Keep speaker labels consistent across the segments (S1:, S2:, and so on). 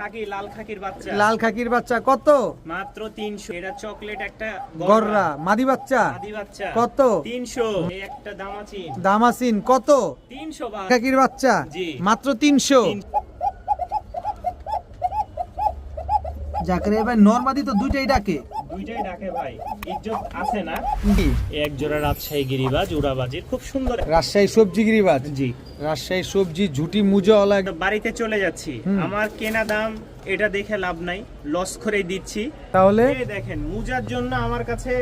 S1: খাকি লাল খাকির বাচ্চা।
S2: লাল খাকির বাচ্চা কত?
S1: মাত্র 300। এটা চকলেট একটা
S2: গররা মাদি বাচ্চা
S1: মাদি বাচ্চা
S2: কত?
S1: 300। এই একটা দামাচিন
S2: দামাসিন কত?
S1: 300 বাট।
S2: খাকির বাচ্চা
S1: জি।
S2: মাত্র 300। জাকারিয়া ভাই নরমাদি তো দুইটাই ডাকে।
S1: দুইটাই ডাকে ভাই, ইজ্জত আছে না?
S2: জি।
S1: এক জোড়া রাজশাহী গিরিবাজ উড়াবাজির, খুব সুন্দর।
S2: রাজশাহী সবজি গিরিবাজ।
S1: জি।
S2: রাজশাহী সবজি ঝুটি মুজাওয়ালা।
S1: বাড়িতে চলে যাচ্ছি, আমার কেনা দাম এটা দেখে লাভ নাই, লস করেই দিচ্ছি।
S2: তাহলে
S1: এই দেখেন মুজার জন্য আমার কাছে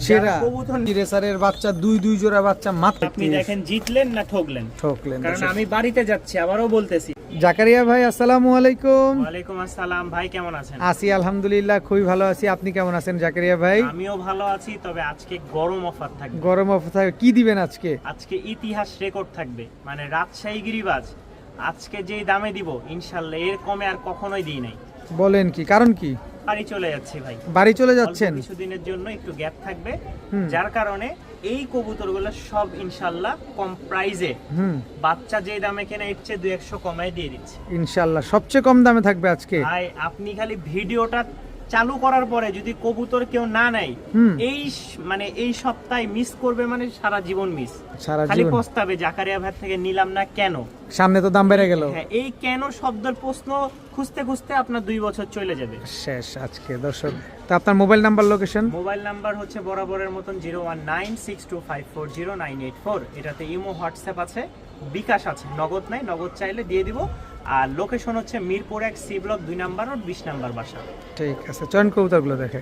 S2: সেরা
S1: কবুতর।
S2: রেসারের বাচ্চা দুই জোড়া বাচ্চা মাত্র।
S1: আপনি দেখেন জিতলেন না ঠকলেন?
S2: ঠকলেন।
S1: কারণ আমি বাড়িতে যাচ্ছি, আবারও বলতেছি।
S2: জাকারিয়া ভাই আসসালামু আলাইকুম।
S1: ওয়ালাইকুম আসসালাম ভাই, কেমন আছেন?
S2: আছি আলহামদুলিল্লাহ, খুবই ভালো আছি। আপনি কেমন আছেন জাকারিয়া ভাই?
S1: আমিও ভালো আছি, তবে আজকে গরম অফার থাকবে।
S2: গরম অবস্থায় কি দিবেন আজকে?
S1: আজকে ইতিহাস রেকর্ড থাকবে, মানে রাজশাহী গিরিবাজ আজকে যেই দামে দিব ইনশাআল্লাহ এর কমে আর কখনোই দিই নাই।
S2: বলেন কি, কারণ কি?
S1: বাড়ি চলে যাচ্ছি ভাই।
S2: বাড়ি চলে যাচ্ছেন?
S1: অল্প কিছুদিনের জন্য একটু গ্যাপ থাকবে, যার কারণে এই কবুতরগুলো সব ইনশাআল্লাহ কম প্রাইজে, বাচ্চা যেই দামে কেনা এর চেয়ে 200 কমায় দিয়ে দিচ্ছি
S2: ইনশাআল্লাহ। সবচেয়ে কম দামে থাকবে আজকে।
S1: ভাই আপনি খালি ভিডিওটা চালু করার পরে যদি কবুতর কেউ না নেয়, মানে এই সপ্তাহে মিস করবে, মানে সারা জীবন মিস।
S2: সারা
S1: খালি
S2: জীবন
S1: প্রস্তাবে জাকারিয়া ভাই থেকে নিলাম না কেন,
S2: সামনে তো দাম বেড়ে গেল।
S1: হ্যাঁ, এই কেন শব্দের প্রশ্ন খুঁজতে খুঁজতে আপনার 2 বছর চলে যাবে।
S2: শেষ আজকে দর্শক। তো আপনার mobile number, location?
S1: Mobile number হচ্ছে বরাবরের মতন 01962540984। এটাতে ইমো হোয়াটসঅ্যাপ আছে, বিকাশ আছে, নগদ নাই, নগদ চাইলে দিয়ে দিব। আর লোকেশন হচ্ছে মিরপুর 1 সি ব্লক 2 নাম্বার আর 20 নাম্বার বাসা।
S2: ঠিক আছে, চয়ন কবুতরগুলো দেখে।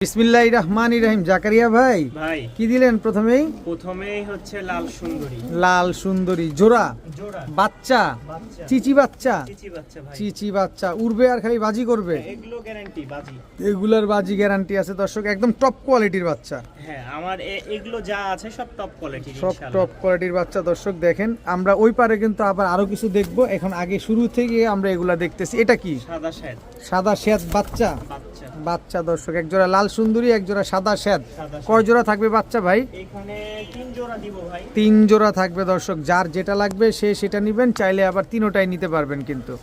S2: বিসমিল্লাহির রহমানির রহিম। জাকারিয়া ভাই
S1: ভাই
S2: কি দিলেন
S1: প্রথমেই হচ্ছে লাল সুন্দরী।
S2: লাল সুন্দরী জোড়া
S1: জোড়া
S2: বাচ্চা,
S1: বাচ্চা,
S2: চিচি বাচ্চা।
S1: চিচি বাচ্চা ভাই,
S2: চিচি বাচ্চা উড়বে আর খালি বাজি করবে।
S1: এগুলো গ্যারান্টি বাজি।
S2: এগুলার বাজি গ্যারান্টি আছে দর্শক, একদম টপ কোয়ালিটির বাচ্চা।
S1: হ্যাঁ, আমার এগুলো যা আছে সব টপ কোয়ালিটির
S2: সব
S1: ইনশাআল্লাহ।
S2: টপ কোয়ালিটির বাচ্চা দর্শক দেখেন। আমরা ওই পারে কিন্তু আবার আরো কিছু দেখবো, এখন আগে শুরু থেকে আমরা এগুলা দেখতেছি। এটা কি?
S1: সাদা শ্যাদ
S2: সাদা শ্বেত বাচ্চা।
S1: বাচ্চা,
S2: বাচ্চা দর্শক, এক জোড়া লাল সুন্দরী, এক জোড়া সাদা শ্বেত।
S1: সাদা
S2: কয় জোড়া থাকবে বাচ্চা ভাই?
S1: এখানে 3 জোড়া দিব ভাই।
S2: 3 জোড়া থাকবে দর্শক, যার যেটা লাগবে সে সেটা নিবেন, চাইলে আবার তিনোটাই নিতে পারবেন কিন্তু।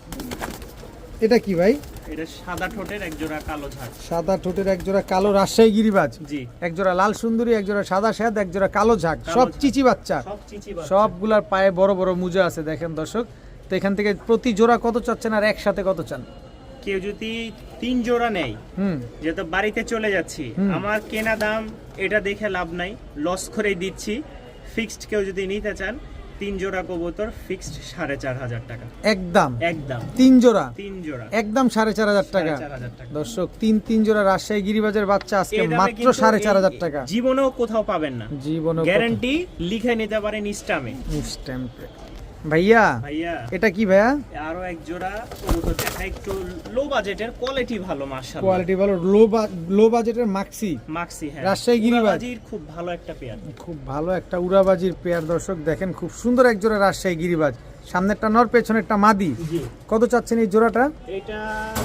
S2: এটা কি ভাই?
S1: এটা সাদা ঠোঁটের এক জোড়া কালো ঝাড়।
S2: সাদা ঠোঁটের এক জোড়া কালো রাজশাহী গিরিবাজ।
S1: জি।
S2: এক জোড়া লাল সুন্দরী, এক জোড়া সাদা শ্বেত, এক জোড়া কালো ঝাঁক। সব চিচি বাচ্চা,
S1: সব চিচি বাচ্চা।
S2: সবগুলার পায়ে বড় বড় মুজা আছে দেখেন দর্শক। তো এখান থেকে প্রতি জোড়া কত চাচ্ছেন আর একসাথে কত চান?
S1: কেউ যদি 3 জোড়া নেয়, যেহেতু বাড়িতে চলে যাচ্ছি, আমার কেনা দাম এটা দেখে লাভ নাই, লস করেই দিচ্ছি। ফিক্সড কেউ যদি নিতে চান 3 জোড়া কবুতর ফিক্সড 4500 টাকা
S2: একদম।
S1: একদম
S2: 3 জোড়া
S1: 3 জোড়া
S2: একদম 4500 টাকা
S1: 4500 টাকা
S2: দর্শক। 3 জোড়া রাজশাহী গিরিবাজের বাচ্চা আজকে
S1: এই দামে
S2: মাত্র
S1: কিন্তু
S2: 4500 টাকা।
S1: জীবনেও কোথাও পাবেন না,
S2: জীবনে
S1: গ্যারান্টি লিখে নিতে পারেন স্টামে।
S2: স্ট্যাম্পে। ভাইয়া
S1: ভাইয়া
S2: এটা কি ভাইয়া?
S1: আরো এক জোড়া কবুতর দেখা, একটু লো বাজেটের, কোয়ালিটি ভালো মাশাআল্লাহ,
S2: কোয়ালিটি ভালো, লো বাজেটের মাক্সি
S1: মাক্সি। হ্যাঁ,
S2: রাজশাহী গিরিবাজ
S1: খুব ভালো একটা পেয়ার,
S2: খুব ভালো একটা উড়াবাজির পেয়ার দর্শক দেখেন। খুব সুন্দর এক জোড়া রাজশাহী গিরিবাজ, সামনেরটা নর পেছনেরটা মাদি।
S1: জি।
S2: কত চাচ্ছেন এই জোড়াটা?
S1: এটা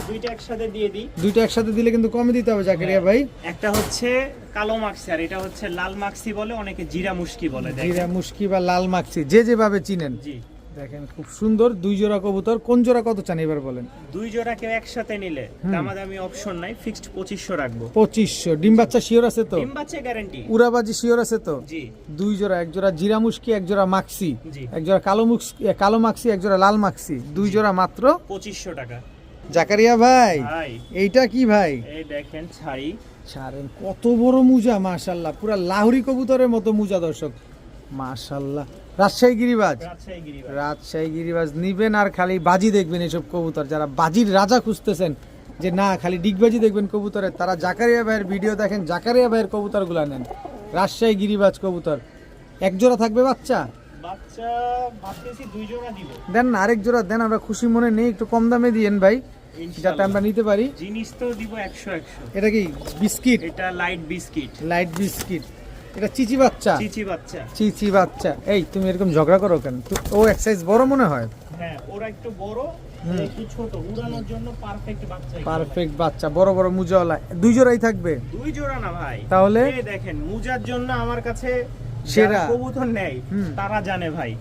S1: দুইটা একসাথে দিয়ে দিই।
S2: দুইটা একসাথে দিলে কিন্তু কমে দিতে হবে জাকারিয়া ভাই।
S1: একটা হচ্ছে কালো মাক্সি আর এটা হচ্ছে লাল মাক্সি বলে, অনেকে জিরা মুশকি বলে।
S2: জিরা মুশকি বা লাল মাক্সি, যে যেভাবে চিনেন।
S1: জি।
S2: দেখেন খুব সুন্দর 2 জোড়া কবুতর। কোন জোড়া কত চান এবার বলেন?
S1: 2 জোড়া কেউ একসাথে নিলে দামাদামি অপশন নাই, ফিক্সড 2500 রাখবো।
S2: 2500। ডিম বাচ্চা শিওর আছে তো?
S1: ডিম বাচ্চা গ্যারান্টি।
S2: উড়াবাজি শিওর আছে তো?
S1: জি।
S2: 2 জোড়া, এক জোড়া জিরা মুশকি, এক জোড়া মাক্সি,
S1: জি।
S2: এক জোড়া কালো মাক্সি, এক জোড়া লাল মাক্সি। 2 জোড়া মাত্র
S1: 2500 টাকা।
S2: জাকারিয়া ভাই
S1: ভাই
S2: এইটা কি ভাই?
S1: এই দেখেন ছাড়ি,
S2: ছাড়েন কত বড় মুজা, মাশাআল্লাহ, পুরা লাহুরি কবুতরের মতো মুজা দর্শক, মাশাআল্লাহ। রাজশাহী গিরিবাজ।
S1: রাজশাহী গিরিবাজ।
S2: রাজশাহী গিরিবাজ নিবেন আর খালি বাজি দেখবেন। এসব কবুতর যারা বাজির রাজা খুঁজতেছেন, যে না খালি ডিগবাজি দেখবেন কবুতরের, তারা জাকারিয়া ভাইয়ের ভিডিও দেখেন, জাকারিয়া ভাইয়ের কবুতরগুলো নেন। রাজশাহী গিরিবাজ কবুতর এক জোড়া থাকবে বাচ্চা।
S1: বাচ্চা ভাবতেছি 2 জোড়া দিব।
S2: দেন না, আরেক জোড়া দেন, আমরা খুশি মনে নেই, একটু কম দামে দিয়েন ভাই, যাতে আমরা নিতে পারি।
S1: জিনিস তো দিব 100 100।
S2: এটা কি বিস্কিট?
S1: এটা লাইট বিস্কিট।
S2: Light biscuit. এটা চিচি বাচ্চা।
S1: চিচি বাচ্চা।
S2: চিচি বাচ্চা। এই তুমি এরকম ঝগড়া করো কেন? ও এক সাইজ বড় মনে হয়।
S1: হ্যাঁ, ওরা একটু বড়, একটু ছোট, উড়ানোর জন্য পারফেক্ট বাচ্চা।
S2: পারফেক্ট বাচ্চা, বড় বড় মুজাওয়ালা। 2 জোড়াই থাকবে?
S1: 2 জোড়া না ভাই।
S2: তাহলে
S1: এই দেখেন মুজার জন্য আমার কাছে
S2: সেরা
S1: যারা কবুতর নেয় তারা জানে ভাই।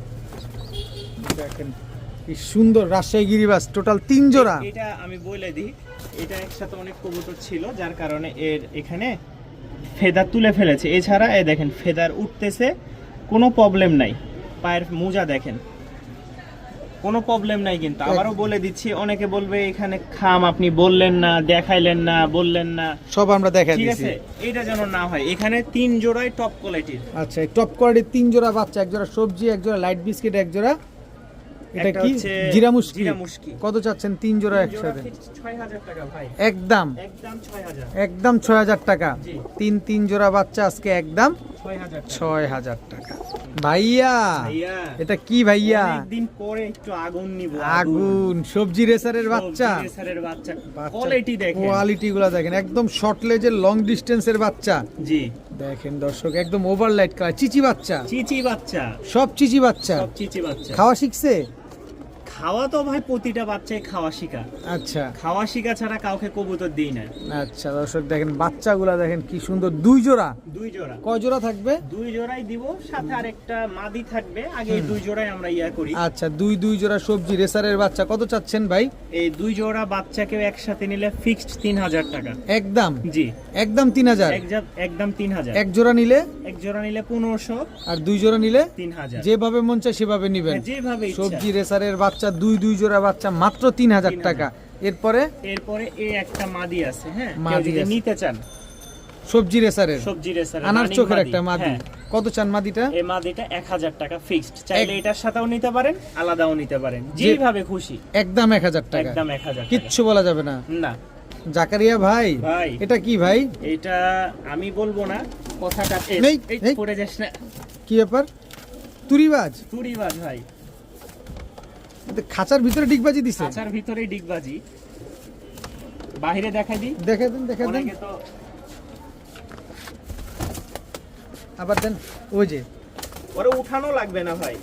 S2: দেখেন কি সুন্দর রাজশাহী গিরিবাজ, টোটাল 3 জোড়া।
S1: এটা আমি বলে দিই, এটা একসাথে অনেক কবুতর ছিল যার কারণে এর এখানে ফেদার তুলে ফেলেছে। এছাড়া এই দেখেন ফেদার উঠতেছে, কোনো প্রবলেম নাই। পায়ের মোজা দেখেন, কোনো প্রবলেম নাই। কিন্তু আবারও বলে দিচ্ছি, অনেকে বলবে এখানে খাম আপনি বললেন না, দেখাইলেন না, বললেন না,
S2: সব আমরা দেখাই
S1: ঠিক
S2: দিয়েছি।
S1: আছে? এটা যেন না হয়। এখানে 3 জোড়াই টপ কোয়ালিটির।
S2: আচ্ছা, এই টপ কোয়ালিটির 3 জোড়া বাচ্চা, এক জোড়া সবজি, এক জোড়া লাইট বিস্কিট, এক জোড়া এটা
S1: একটা
S2: কি
S1: হচ্ছে
S2: জিরা মুশকি।
S1: জিরা মুশকি।
S2: কত চাচ্ছেন 3 জোড়া
S1: 3 জোড়া
S2: একসাথে?
S1: fixed 6000 টাকা ভাই,
S2: একদম
S1: একদম 6000।
S2: একদম 6000 টাকা।
S1: জি।
S2: 3 জোড়া বাচ্চা আজকে একদম
S1: 6000 টাকা।
S2: 6000 টাকা। ভাইয়া
S1: ভাইয়া,
S2: এটা কি ভাইয়া?
S1: অনেকদিন পরে একটু আগুন নিব।
S2: আগুন সবজি রেসারের বাচ্চা।
S1: সবজি রেসারের বাচ্চা, কোয়ালিটি দেখেন।
S2: কোয়ালিটি গুলা দেখেন, একদম শর্ট লেজের লং ডিস্টেন্সের বাচ্চা।
S1: জি,
S2: দেখেন দর্শক, একদম ওভারলাইট কালার, চিচি বাচ্চা,
S1: চিচি বাচ্চা,
S2: সব চিচি বাচ্চা।
S1: সব চিচি বাচ্চা।
S2: খাওয়া শিখছে?
S1: খাওয়া তো ভাই প্রতিটা বাচ্চাই খাওয়া শিখা।
S2: আচ্ছা
S1: খাওয়া শিখা ছাড়া কাউকে কবুতর দিই না।
S2: আচ্ছা দর্শক দেখেন বাচ্চাগুলা দেখেন কি সুন্দর। 2 জোড়া?
S1: 2 জোড়া।
S2: কয় জোড়া থাকবে?
S1: 2 জোড়াই দিব, সাথে আরেকটা মাদি থাকবে। আগে এই 2 জোড়াই আমরা ইয়া করি।
S2: আচ্ছা, 2 জোড়া সবজি রেসারের বাচ্চা। কত চাচ্ছেন ভাই?
S1: এই 2 জোড়া বাচ্চাকেও একসাথে নিলে ফিক্সড 3000 টাকা।
S2: একদম
S1: জি,
S2: একদম 3000।
S1: একদম 3000।
S2: এক জোড়া নিলে?
S1: এক জোড়া নিলে 1500,
S2: আর 2 জোড়া নিলে
S1: 3000।
S2: যেভাবে মন চায় সেভাবে নিবেন।
S1: হ্যাঁ, যেভাবে ইচ্ছা।
S2: সবজি রেসারের বাচ্চা 2 জোড়া বাচ্চা মাত্র 3000 টাকা। এরপরে
S1: এরপরে এই একটা মাদি আছে, হ্যাঁ, কেউ
S2: মাদি
S1: যদি
S2: আছে।
S1: নিতে চান
S2: সবজি রেসারের
S1: সবজি রেসার
S2: আনার চোখের একটা মাদি।
S1: হ্যাঁ,
S2: কত চান মাদিটা?
S1: এই মাদিটা 1000 টাকা ফিক্সড। চাইলে এটার সাথেও নিতে পারেন, আলাদাও নিতে পারেন, যেভাবে খুশি।
S2: একদম 1000 টাকা,
S1: একদম 1000 টাকা।
S2: কিচ্ছু বলা যাবে না।
S1: না
S2: জাকারিয়া ভাই,
S1: ভাই,
S2: এটা কি ভাই?
S1: এটা আমি বলবো না কথাটা।
S2: এই,
S1: এই
S2: এই।
S1: পড়ে যাস না,
S2: কি ব্যাপার? তুরিবাজ?
S1: তুড়িবাজ ভাই।
S2: এটা খাঁচার ভিতরে ডিগবাজি দিছে?
S1: খাঁচার ভিতরে ডিগবাজি, বাইরে দেখাই দিই।
S2: দেখে দেন দেখে দেন,
S1: অনেকে তো
S2: আবার দেন। ওই যে
S1: ওরে উঠানো লাগবে না ভাই,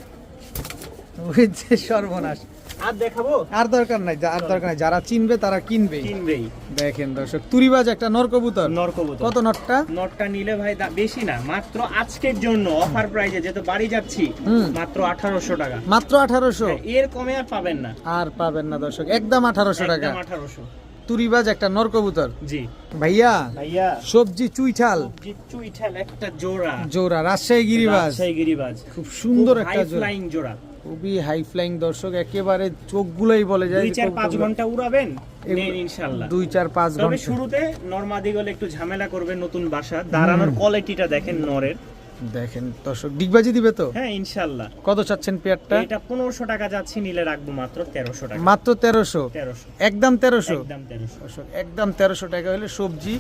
S2: ওই যে সর্বনাশ।
S1: আর দেখাবো?
S2: আর দরকার নাই, আর দরকার নাই, যারা চিনবে তারা কিনবে।
S1: কিনবেই।
S2: দেখেন দর্শক, তুরিবাজ একটা নর কবুতর।
S1: নর কবুতর।
S2: কত নটটা?
S1: নটটা নিলে ভাই বেশি না, মাত্র আজকের জন্য অফার প্রাইজে, যেহেতু বাড়ি যাচ্ছি, মাত্র 1800 টাকা।
S2: মাত্র 1800?
S1: এর কমে আর পাবেন না।
S2: আর পাবেন না দর্শক, একদম 1800 টাকা।
S1: একদম 1800।
S2: তুরিবাজ একটা নর কবুতর।
S1: জি
S2: ভাইয়া,
S1: ভাইয়া,
S2: সবজি চুইঠাল
S1: সবজি চুইঠাল একটা জোড়া,
S2: জোড়া রাজশাহী গিরিবাজ,
S1: রাজশাহী গিরিবাজ,
S2: খুব সুন্দর একটা
S1: হাই
S2: জোড়া,
S1: ফ্লাইং জোড়া।
S2: খুবই হাই ফ্লাইং দর্শক, একেবারে চোখগুলোই বলে যায়
S1: 2-4-5 ঘন্টা উড়াবেন, নেন ইনশাআল্লাহ।
S2: 2-4-5
S1: তবে
S2: ঘন্টা।
S1: শুরুতে নরমাদি গলে একটু ঝামেলা করবে, নতুন বাসা, দাঁড়ানোর কোয়ালিটিটা দেখেন নরের।
S2: দেখেন দর্শক, ডিগবাজি দিবে তো?
S1: হ্যাঁ ইনশাআল্লাহ।
S2: কত চাচ্ছেন পেয়ারটা?
S1: এটা 1500 টাকা যাচ্ছে, নিলে রাখবো মাত্র 1300 টাকা।
S2: মাত্র 1300?
S1: 1300,
S2: একদম 1300?
S1: একদম 1300।
S2: দর্শক একদম 1300 টাকা হলে সবজি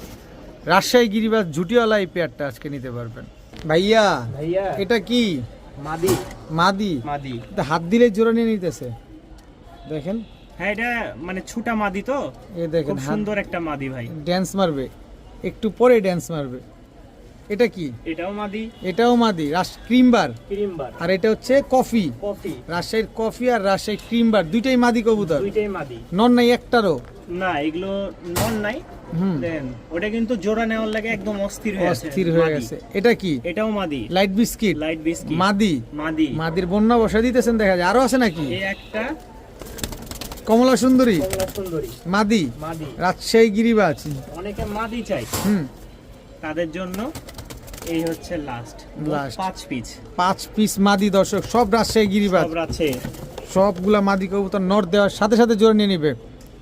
S2: রাজশাহী গিরিবাজ ঝুটিওয়ালা এই পেয়ারটা আজকে নিতে পারবেন। ভাইয়া,
S1: ভাইয়া,
S2: এটা কি?
S1: মাদি।
S2: মাদি?
S1: মাদি।
S2: এটা হাত দিলে জোড়া নিয়ে নিতেছে, দেখেন।
S1: হ্যাঁ, এটা মানে ছোটা মাদি তো,
S2: এই দেখেন,
S1: খুব সুন্দর একটা মাদি ভাই।
S2: ড্যান্স মারবে, একটু পরে ড্যান্স মারবে। এটা কি?
S1: এটাও মাদি।
S2: এটাও মাদি, ক্রিমবার।
S1: ক্রিমবার।
S2: আর এটা হচ্ছে কফি,
S1: কফি।
S2: রাজশাহীর কফি আর রাজশাহীর ক্রিমবার, দুইটাই মাদি কবুতর।
S1: দুইটাই মাদি।
S2: নন নাই একটারও?
S1: না, এগুলো নন নাই। দেন ওটা কিন্তু জোড়া নেওয়ার লাগে একদম অস্থির হয়ে আছে,
S2: অস্থির হয়ে
S1: মাদি।
S2: গেছে। এটা কি?
S1: এটাও মাদি।
S2: Light biscuit?
S1: Light biscuit.
S2: মাদি?
S1: মাদি।
S2: মাদির বন্যা বসা দিতেছেন দেখা যায়। আরো আছে নাকি?
S1: এই একটা
S2: কমলা সুন্দরী
S1: কমলা সুন্দরী
S2: মাদি,
S1: মাদি।
S2: রাজশাহী গিরিবাজ।
S1: অনেকে মাদি চাই, তাদের জন্য এই হচ্ছে লাস্ট। 5 পিস।
S2: 5 পিস মাদি দর্শক, সব রাজশাহী গিরিবাজ,
S1: সব আছে।
S2: সবগুলা মাদি কবুতর নর দেওয়ার সাথে সাথে জোড়া নিয়ে নিবে।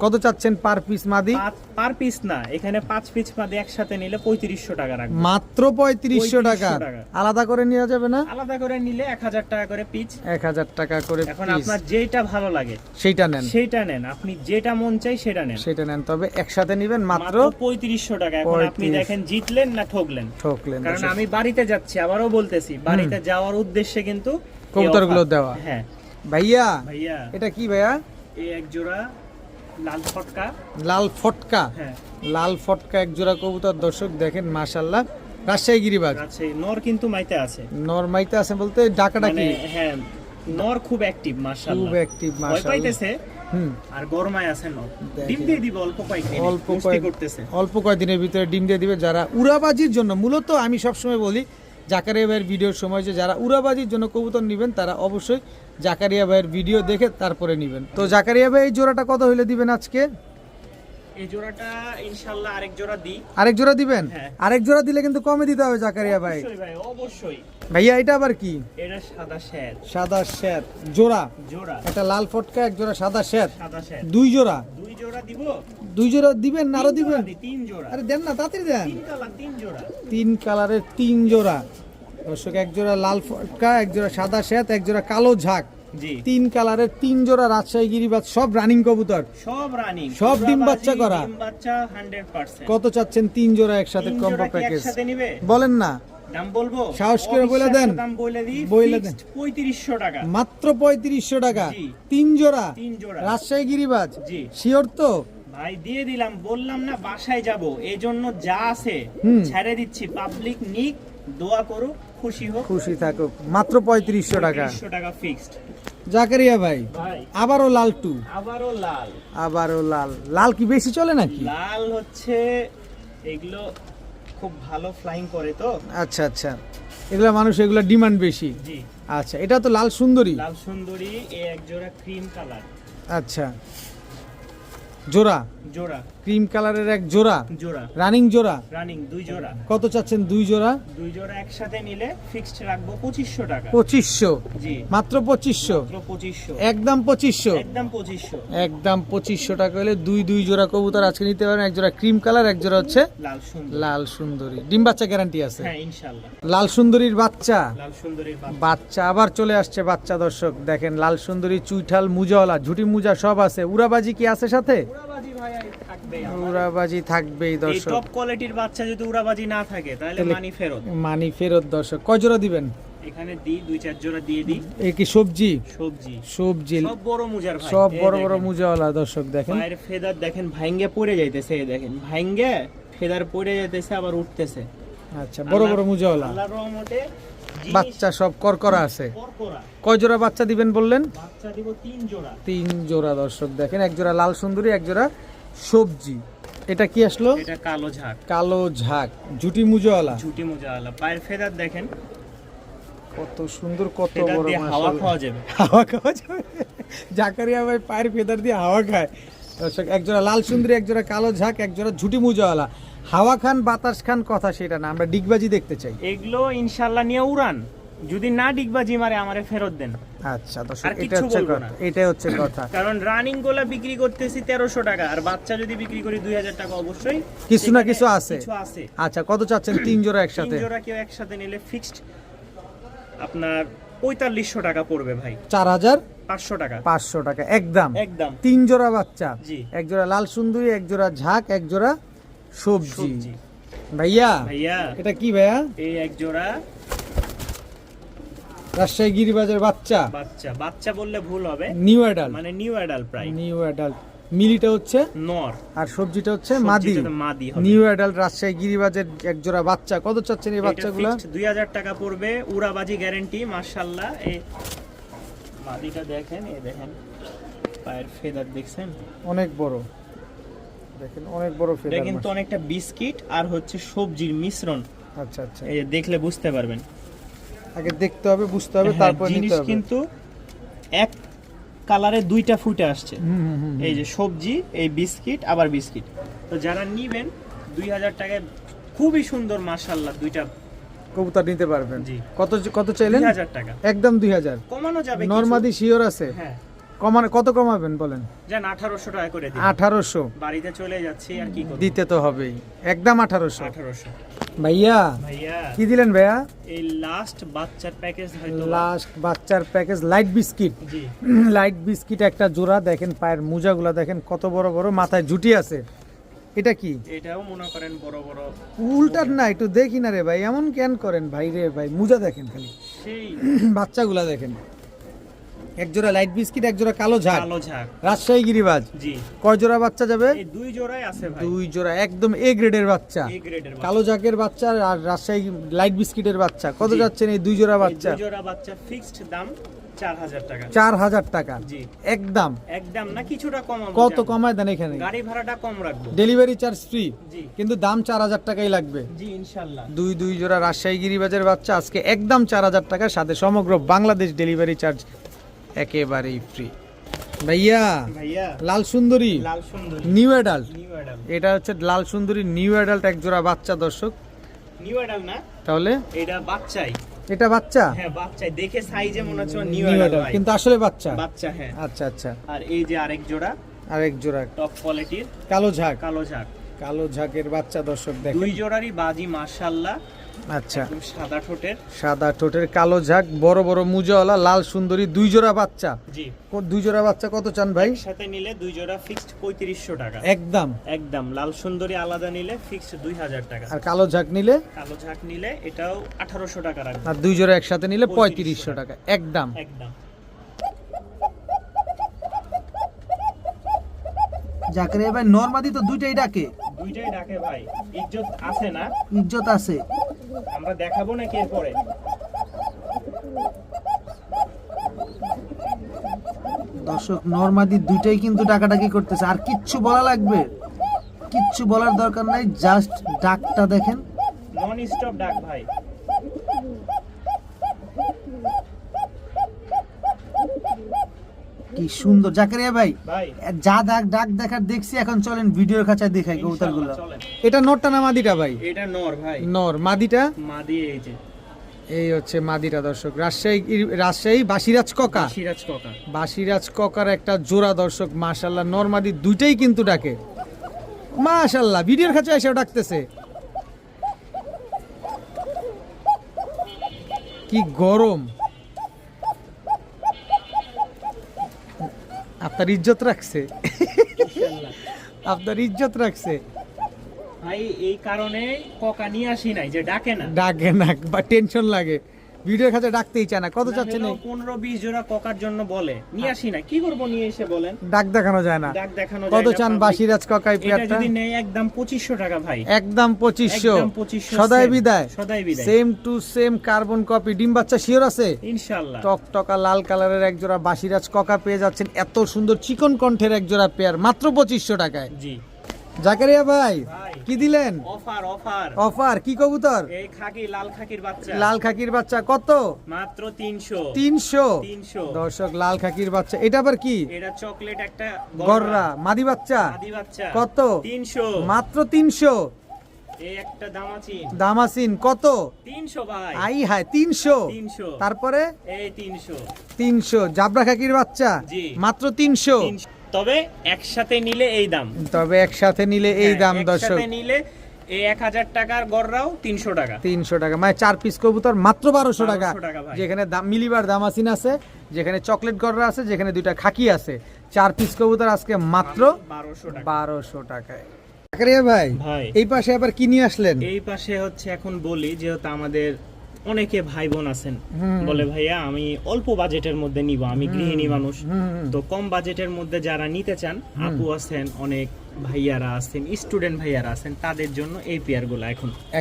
S2: কত চাচ্ছেন পার পিস মাদি?
S1: পার পিস না, এখানে 5 পিস মাদি একসাথে নিলে 3500 টাকা রাখবে।
S2: মাত্র 3500 টাকা?
S1: 3500 টাকা।
S2: আলাদা করে নেওয়া যাবে না?
S1: আলাদা করে নিলে 1000 টাকা করে পিস।
S2: 1000 টাকা করে
S1: এখন
S2: পিস।
S1: আপনার যেটা ভালো লাগে
S2: সেইটা নেন,
S1: সেটা নেন, আপনি যেটা মন চাই সেটা নেন।
S2: সেটা নেন, তবে একসাথে নেবেন মাত্র
S1: 3500 টাকা। এখন আপনি
S2: 3500
S1: দেখেন জিতলেন না ঠকলেন।
S2: ঠকলেন।
S1: কারণ আমি বাড়িতে যাচ্ছি, আবারও বলতেছি, বাড়িতে যাওয়ার উদ্দেশ্যে কিন্তু এই
S2: কবুতরগুলো
S1: offer।
S2: দেওয়া।
S1: হ্যাঁ
S2: ভাইয়া,
S1: ভাইয়া,
S2: এটা কি ভাইয়া?
S1: এই এক জোড়া লাল ফটকা।
S2: লাল ফটকা?
S1: হ্যাঁ,
S2: লাল ফটকা এক জোড়া কবুতর দর্শক দেখেন, মাশাআল্লাহ, রাজশাহী গিরিবাজ।
S1: আছে নর কিন্তু মাইতে আছে।
S2: নর মাইতে আছে বলতে ডাকাটা
S1: মানে
S2: কি?
S1: হ্যাঁ, নর খুব অ্যাক্টিভ মাশাআল্লাহ,
S2: খুব অ্যাক্টিভ
S1: ভয়
S2: মাশাআল্লাহ।
S1: পাইতেছে
S2: হুম,
S1: আর গরমায় আছে নর।
S2: দেখেন।
S1: ডিম দিয়ে দিব অল্প কয়েকদিন,
S2: অল্প কয়েকদিনের ভিতরে ডিম দিয়ে দিবে। যারা উড়াবাজির জন্য, মূলত আমি সবসময় বলি জাকারিয়া ভাইয়ের ভিডিওর সময় যে যারা উড়াবাজির জন্য কবুতর নেবেন তারা অবশ্যই জাকারিয়া ভাইয়ের ভিডিও দেখে তারপরে নেবেন। তো জাকারিয়া ভাই এই জোড়াটা কত হইলে দিবেন আজকে?
S1: এই জোড়াটা ইনশাআল্লাহ আরেক জোড়া দিই।
S2: আরেক জোড়া দিবেন?
S1: হ্যাঁ।
S2: আরেক জোড়া দিলে কিন্তু কমে দিতে হবে জাকারিয়া ভাই।
S1: অবশ্যই ভাই, অবশ্যই।
S2: ভাইয়া এটা আবার কি?
S1: এটা সাদা শের।
S2: সাদা শের জোড়া।
S1: জোড়া।
S2: একটা লাল ফটকা, এক জোড়া সাদা শের।
S1: সাদা শের।
S2: দুই জোড়া।
S1: দুই জোড়া দিব?
S2: দুই জোড়া দিবেন না আরো
S1: তিন
S2: দিবেন?
S1: জোড়া দিই, তিন জোড়া।
S2: আরে দেন না, তাড়াতাড়ি দেন।
S1: তিন কালার, তিন জোড়া।
S2: তিন কালারের তিন জোড়া দর্শক, এক জোড়া লাল ফটকা, এক জোড়া সাদা শ্বেত, এক জোড়া কালো ঝাঁক,
S1: জি।
S2: তিন কালারের তিন জোড়া রাজশাহী গিরিবাজ, সব রানিং কবুতর,
S1: সব রানিং,
S2: সব ডিম বাচ্চা করা।
S1: ডিম বাচ্চা 100%।
S2: কত চাচ্ছেন তিন জোড়া একসাথে
S1: তিন
S2: কম্বো
S1: জোড়া কি
S2: প্যাকেজ?
S1: একসাথে নিবে?
S2: বলেন না,
S1: দাম বলবো?
S2: সাহস করে বলে দেন।
S1: দাম বলে দিই,
S2: বলে দেন।
S1: 3500 টাকা।
S2: মাত্র 3500 টাকা
S1: জি।
S2: তিন জোড়া
S1: তিন জোড়া।
S2: রাজশাহী গিরিবাজ।
S1: জি।
S2: শিওর তো?
S1: ভাই দিয়ে দিলাম, বললাম না বাসায় যাব, এই জন্য যা আছে ছেড়ে দিচ্ছি। পাবলিক নিক, দোয়া করুক, খুশি হোক,
S2: খুশি থাকুক। মাত্র 3500 টাকা।
S1: 3500 টাকা ফিক্সড।
S2: জাকারিয়া ভাই
S1: ভাই
S2: আবারও লাল টু,
S1: আবারও লাল।
S2: আবারও লাল। লাল কি বেশি চলে নাকি?
S1: লাল হচ্ছে এগুলো খুব ভালো ফ্লাইং করে তো।
S2: আচ্ছা আচ্ছা, এগুলা মানুষ এগুলা ডিমান্ড বেশি।
S1: জি।
S2: আচ্ছা, এটা তো লাল সুন্দরী।
S1: লাল সুন্দরী, এই এক জোড়া ক্রিম কালার।
S2: আচ্ছা, জোড়া
S1: জোড়া।
S2: ক্রিম কালারের এক জোড়া,
S1: জোড়া
S2: রানিং জোড়া।
S1: রানিং, দুই জোড়া।
S2: কত চাচ্ছেন দুই জোড়া?
S1: দুই জোড়া একসাথে নিলে ফিক্সড রাখবো 2500 টাকা।
S2: 2500?
S1: জি।
S2: মাত্র 2500?
S1: মাত্র 2500।
S2: একদম 2500?
S1: একদম 2500।
S2: একদম 2500 টাকা হলে দুই জোড়া কবুতর আজকে নিতে পারেন। এক জোড়া ক্রিম কালার, এক জোড়া হচ্ছে
S1: লাল সুন্দরী।
S2: লাল সুন্দরী। ডিম বাচ্চা গ্যারান্টি আছে?
S1: হ্যাঁ ইনশাআল্লাহ।
S2: লাল সুন্দরীর বাচ্চা,
S1: লাল সুন্দরীর
S2: বাচ্চা আবার চলে আসছে। বাচ্চা দর্শক দেখেন, লাল সুন্দরী, চুইঠাল, মুজাওয়ালা, ঝুটি মুজা সব আছে। উড়াবাজি কি আছে সাথে?
S1: উড়াবাজি ভাই থাকবে।
S2: উড়াবাজি থাকবেই
S1: এই
S2: দর্শক।
S1: টপ কোয়ালিটির বাচ্চা যদি উড়াবাজি না থাকে তাহলে মানি ফেরত।
S2: মানি ফেরত দর্শক। কয় জোড়া দিবেন?
S1: এখানে দিই, দুই চার জোড়া দিয়ে দিই।
S2: এই কি সবজি?
S1: সবজি।
S2: সবজি
S1: সব বড় মুজার ভাই।
S2: সব
S1: এই
S2: বড় বড়
S1: দেখেন।
S2: মুজাওয়ালা দর্শক দেখেন।
S1: পায়ের ফেদার দেখেন ভাঙ্গে পড়ে যাইতেছে, এই দেখেন ভাঙ্গে ফেদার পড়ে যাইতেছে আবার উঠতেছে।
S2: আচ্ছা, বড় বড় মুজাওয়ালা
S1: আল্লাহর রহমতে জিনিস
S2: বাচ্চা সব করকরা আছে।
S1: করকরা।
S2: কয় জোড়া বাচ্চা দিবেন বললেন?
S1: বাচ্চা দিব 3 জোড়া।
S2: তিন জোড়া দর্শক দেখেন, এক জোড়া লাল সুন্দরী, এক জোড়া সবজি। এটা কি আসলো?
S1: এটা কালো ঝাঁক।
S2: কালো ঝাঁক, ঝুটি মুজাওয়ালা।
S1: ঝুটি মুজাওয়ালা। পায়ের ফেদার দেখেন
S2: কত সুন্দর, কত
S1: ফেদার
S2: বড়।
S1: দিয়ে হাওয়া
S2: মাশাআল্লাহ।
S1: খাওয়া যাবে।
S2: হাওয়া খাওয়া যাবে? জাকারিয়া ভাই পায়ের ফেদার দিয়ে হাওয়া খায় দর্শক। এক জোড়া লাল সুন্দরী, এক জোড়া কালো ঝাঁক, এক জোড়া ঝুটি মুজাওয়ালা। হাওয়া খান বাতাস খান কথা সেটা না, আমরা ডিগবাজি দেখতে চাই।
S1: এগুলো ইনশাআল্লাহ নিয়ে উড়ান, যদি না ডিগবাজি মারে আমারে ফেরত দেন।
S2: আচ্ছা দর্শক,
S1: আর
S2: এটা
S1: কিচ্ছু
S2: হচ্ছে
S1: বলবো
S2: কথা,
S1: না।
S2: এটাই হচ্ছে কথা।
S1: কারণ রানিং গোলা বিক্রি করতেছি 1300 টাকা, আর বাচ্চা যদি বিক্রি করি 2000 টাকা, অবশ্যই
S2: কিছু না
S1: সেখানে
S2: কিছু আছে।
S1: কিছু আছে।
S2: আচ্ছা, কত চাচ্ছেন তিন জোড়া
S1: তিন
S2: একসাথে?
S1: জোড়া কেউ একসাথে নিলে ফিক্সড আপনার 4500 টাকা পড়বে ভাই।
S2: 4500
S1: টাকা।
S2: 500 টাকা একদম।
S1: একদম।
S2: তিন জোড়া বাচ্চা,
S1: জি।
S2: এক জোড়া লাল সুন্দরী, এক জোড়া ঝাঁক, এক জোড়া সবজি।
S1: সবজি।
S2: ভাইয়া
S1: ভাইয়া
S2: এটা কি ভাইয়া?
S1: এই এক জোড়া
S2: রাজশাহী গিরিবাজের বাচ্চা।
S1: বাচ্চা। বাচ্চা বললে ভুল হবে,
S2: নিউ অ্যাডাল্ট।
S1: মানে নিউ অ্যাডাল্ট প্রায়।
S2: New adult. মিলিটা হচ্ছে
S1: নর,
S2: আর সবজিটা হচ্ছে মাদি।
S1: সবজিটা তো মাদি হবে।
S2: নিউ অ্যাডাল্ট রাজশাহী গিরিবাজের এক জোড়া বাচ্চা। কত চাচ্ছেন এই বাচ্চাগুলো?
S1: 2000 টাকা পড়বে, উড়াবাজি গ্যারান্টি। মাশাআল্লাহ। এই মাদিটা দেখেন, এই দেখেন পায়ের ফেদার দেখছেন
S2: অনেক বড়, দেখেন অনেক বড়
S1: এটা
S2: ফেদার।
S1: কিন্তু অনেকটা বিস্কিট আর হচ্ছে সবজির মিশ্রণ।
S2: আচ্ছা আচ্ছা,
S1: এই যে দেখলে বুঝতে পারবেন।
S2: আগে দেখতে হবে, বুঝতে হবে,
S1: হ্যাঁ,
S2: তারপর
S1: জিনিস
S2: নিতে হবে।
S1: কিন্তু এক কালারে দুইটা ফুটে আসছে।
S2: হুম, হুম, হুম।
S1: এই যে সবজি, এই বিস্কিট, আবার বিস্কিট। তো যারা নিবেন 2000 টাকায় খুবই সুন্দর মাশাআল্লাহ দুইটা
S2: কবুতর নিতে পারবেন।
S1: জি।
S2: কত কত চাইলেন?
S1: 2000 টাকা।
S2: একদম 2000
S1: কমানো যাবে কিছু।
S2: নরমাদি শিওর আছে?
S1: হ্যাঁ,
S2: কমান কত কমাবেন বলেন?
S1: যান 1800 টাকা করে দিন।
S2: 1800
S1: বাড়িতে চলে যাচ্ছি, আর কি করব।
S2: দিতে তো হবেই, একদম 1800।
S1: 1800।
S2: ভাইয়া
S1: ভাইয়া
S2: কি দিলেন ভাইয়া?
S1: এই লাস্ট বাচ্চার প্যাকেজ হয়তো।
S2: লাস্ট বাচ্চার প্যাকেজ লাইট বিস্কিট।
S1: জি।
S2: লাইট বিস্কিট একটা জোড়া। দেখেন পায়ের মোজাগুলা দেখেন কত বড় বড়, মাথায় ঝুটি আছে। এটা কি?
S1: এটাও মনে করেন বড় বড়।
S2: উল্টার না, একটু দেখি না রে ভাই, এমন কেন করেন ভাই রে ভাই? মোজা দেখেন খালি,
S1: সেই
S2: বাচ্চাগুলা দেখেন। এক জোড়া লাইট বিস্কিট, এক জোড়া কালো ঝাঁক,
S1: কালো ঝাঁক।
S2: রাজশাহী গিরিবাজ।
S1: জি।
S2: কয় জোড়া বাচ্চা যাবে?
S1: এই দুই জোড়াই আছে ভাই।
S2: দুই জোড়া, একদম এ গ্রেডের বাচ্চা।
S1: এ গ্রেডের
S2: কালো ঝাঁকের বাচ্চা আর রাজশাহী লাইট বিস্কিটের বাচ্চা। কত
S1: জি।
S2: যাচ্ছেন এই দুই জোড়া
S1: এই
S2: বাচ্চা?
S1: দুই জোড়া বাচ্চা ফিক্সড দাম 4000 টাকা।
S2: 4000 টাকা
S1: জি
S2: একদম।
S1: একদম না, কিছুটা কমাবো।
S2: কত
S1: জান।
S2: কমায় দেন এখানে?
S1: গাড়ি ভাড়াটা কম রাখবো।
S2: ডেলিভারি চার্জ ফ্রি,
S1: জি
S2: কিন্তু দাম 4000 টাকাই লাগবে।
S1: জি ইনশাআল্লাহ।
S2: দুই জোড়া রাজশাহী গিরিবাজের বাচ্চা আজকে একদম 4000 টাকার সাথে সমগ্র বাংলাদেশ ডেলিভারি চার্জ একেবারেই ফ্রি। ভাইয়া
S1: ভাইয়া
S2: লাল সুন্দরী
S1: লাল সুন্দরী
S2: নিউ অ্যাডাল্ট,
S1: নিউ অ্যাডাল।
S2: এটা হচ্ছে লাল সুন্দরী নিউ অ্যাডাল্ট এক জোড়া বাচ্চা দর্শক।
S1: নিউ অ্যাডাল না,
S2: তাহলে
S1: এটা বাচ্চাই।
S2: এটা বাচ্চা?
S1: হ্যাঁ বাচ্চাই, দেখে সাইজে মনে হচ্ছে নিউ
S2: নিউ
S1: অ্যাডাল
S2: অ্যাডাল্ট কিন্তু আসলে বাচ্চা।
S1: বাচ্চা হ্যাঁ।
S2: আচ্ছা আচ্ছা।
S1: আর এই যে আরেক জোড়া,
S2: আরেক জোড়া
S1: টপ কোয়ালিটির
S2: কালো ঝাঁক,
S1: কালো ঝাক।
S2: কালো ঝাঁকের বাচ্চা দর্শক দেখেন।
S1: দুই জোড়ারই বাজি মাশাআল্লাহ,
S2: আচ্ছা
S1: একদম সাদা ঠোঁটের।
S2: সাদা ঠোঁটের কালো ঝাঁক, বড় বড় মুজাওয়ালা লাল সুন্দরী দুই জোড়া বাচ্চা।
S1: জি
S2: দুই জোড়া বাচ্চা কত চান ভাই?
S1: সাথে নিলে দুই জোড়া ফিক্সড 3500 টাকা
S2: একদম।
S1: একদম। লাল সুন্দরী আলাদা নিলে ফিক্সড 2000 টাকা।
S2: আর কালো ঝাঁক নিলে?
S1: কালো ঝাঁক নিলে এটাও 1800 টাকা রাখবে।
S2: আর দুই জোড়া একসাথে নিলে 3500 টাকা একদম।
S1: একদম।
S2: জাকারিয়া ভাই নরমাদি তো দুইটাই ডাকে?
S1: দুইটাই ডাকে ভাই, ইজ্জত আছে না?
S2: ইজ্জত আছে।
S1: আমরা দেখাবো নাকি এরপরে?
S2: দর্শক নরমাদি দুইটাই কিন্তু ডাকাডাকি করতেছে, আর কিচ্ছু বলা লাগবে? কিচ্ছু বলার দরকার নাই, জাস্ট ডাকটা দেখেন।
S1: নন স্টপ ডাক ভাই।
S2: কি সুন্দর জাকারিয়া ভাই।
S1: ভাই
S2: যা ডাক দেখার দেখছি, এখন চলেন ভিডিওর কাছে দেখাই কবুতরগুলো।
S1: চলেন।
S2: এটা নরটা না মাদিটা ভাই?
S1: এটা নর ভাই।
S2: নর। মাদিটা?
S1: মাদি এই যে।
S2: এই হচ্ছে মাদিটা দর্শক। রাজশাহী বাসিরাজ ককা।
S1: সিরাজ কোকা।
S2: বাসিরাজ ককার একটা জোড়া দর্শক, মাশাআল্লাহ নরমাদি দুইটাই কিন্তু ডাকে মাশাআল্লাহ। ভিডিওর কাছে এসেও ডাকতেছে। কি গরম! আপনার ইজ্জত রাখছে, আপনার ইজ্জত রাখছে।
S1: ভাই এই কারণে কোকা নিয়ে আসি নাই যে ডাকে না।
S2: ডাকে না বা টেনশন লাগে, ভিডিওর কাছে ডাকতেই চায় না। কত চাচ্ছেন?
S1: 15-20 জোড়া কোকার জন্য বলে নিয়ে আসি না, কি করব নিয়ে এসে বলেন?
S2: ডাক দেখানো যায় না।
S1: ডাক দেখানো
S2: কত
S1: যায় না,
S2: চান
S1: public-
S2: বাসিরাজ ককাই
S1: এটা
S2: পেয়ারটা?
S1: যদি নেই একদম 2500 টাকা ভাই।
S2: একদম 2500।
S1: একদম 2500
S2: সদাই
S1: same,
S2: বিদায়।
S1: সদাই বিদায়।
S2: Same to same carbon copy. ডিম বাচ্চা শিওর আছে?
S1: ইনশাআল্লাহ।
S2: টকটকা লাল কালারের এক জোড়া বাসিরাজ ককা পেয়ে যাচ্ছেন এত সুন্দর চিকন কণ্ঠের এক জোড়া পেয়ার মাত্র 2500 টাকায়।
S1: জি
S2: জাকারিয়া ভাই
S1: ভাই
S2: কি দিলেন?
S1: Offer offer.
S2: অফার কি কবুতর?
S1: এই খাকি লাল খাকির বাচ্চা
S2: লাল খাকির বাচ্চা কত?
S1: মাত্র 300।
S2: 300। দর্শক লাল খাকির বাচ্চা, এটা আবার কি?
S1: এটা চকলেট একটা
S2: গররা মাদি বাচ্চা
S1: আদি বাচ্চা।
S2: কত?
S1: 300।
S2: মাত্র 300।
S1: এই একটা দামাচিন
S2: দামাসিন কত?
S1: 300 ভাই।
S2: আই হায় 300।
S1: 300।
S2: তারপরে
S1: এই 300।
S2: 300। জাবরা খাকির বাচ্চা
S1: জি।
S2: মাত্র 300।
S1: 300 তবে একসাথে নিলে এই দাম।
S2: তবে একসাথে নিলে এই দাম
S1: হ্যাঁ,
S2: দর্শক।
S1: একসাথে নিলে এই 1000 টাকার গড়রাও 300 টাকা।
S2: 300 টাকা মানে 4 পিস কবুতর মাত্র 1200 টাকা।
S1: 1200 টাকা ভাই।
S2: যেখানে মিলিবার দামাসিন আছে, যেখানে চকলেট গররা আছে, যেখানে দুইটা খাকি আছে, 4 পিস কবুতর আজকে মাত্র
S1: 1200 টাকা।
S2: 1200 টাকায়। জাকারিয়া ভাই
S1: ভাই
S2: এই পাশে আবার কি নিয়ে আসলেন?
S1: এই পাশে হচ্ছে এখন বলি, যেহেতু আমাদের অনেকে ভাই বোন আছেন বলে ভাইয়া আমি অল্প বাজেটের মধ্যে নিব, আমি গৃহিণী মানুষ, তো কম বাজেটের মধ্যে যারা নিতে চান আপু আছেন, অনেক ভাইয়ারা আছেন, স্টুডেন্ট ভাইয়ারা আছেন, তাদের জন্য এই পেয়ারগুলো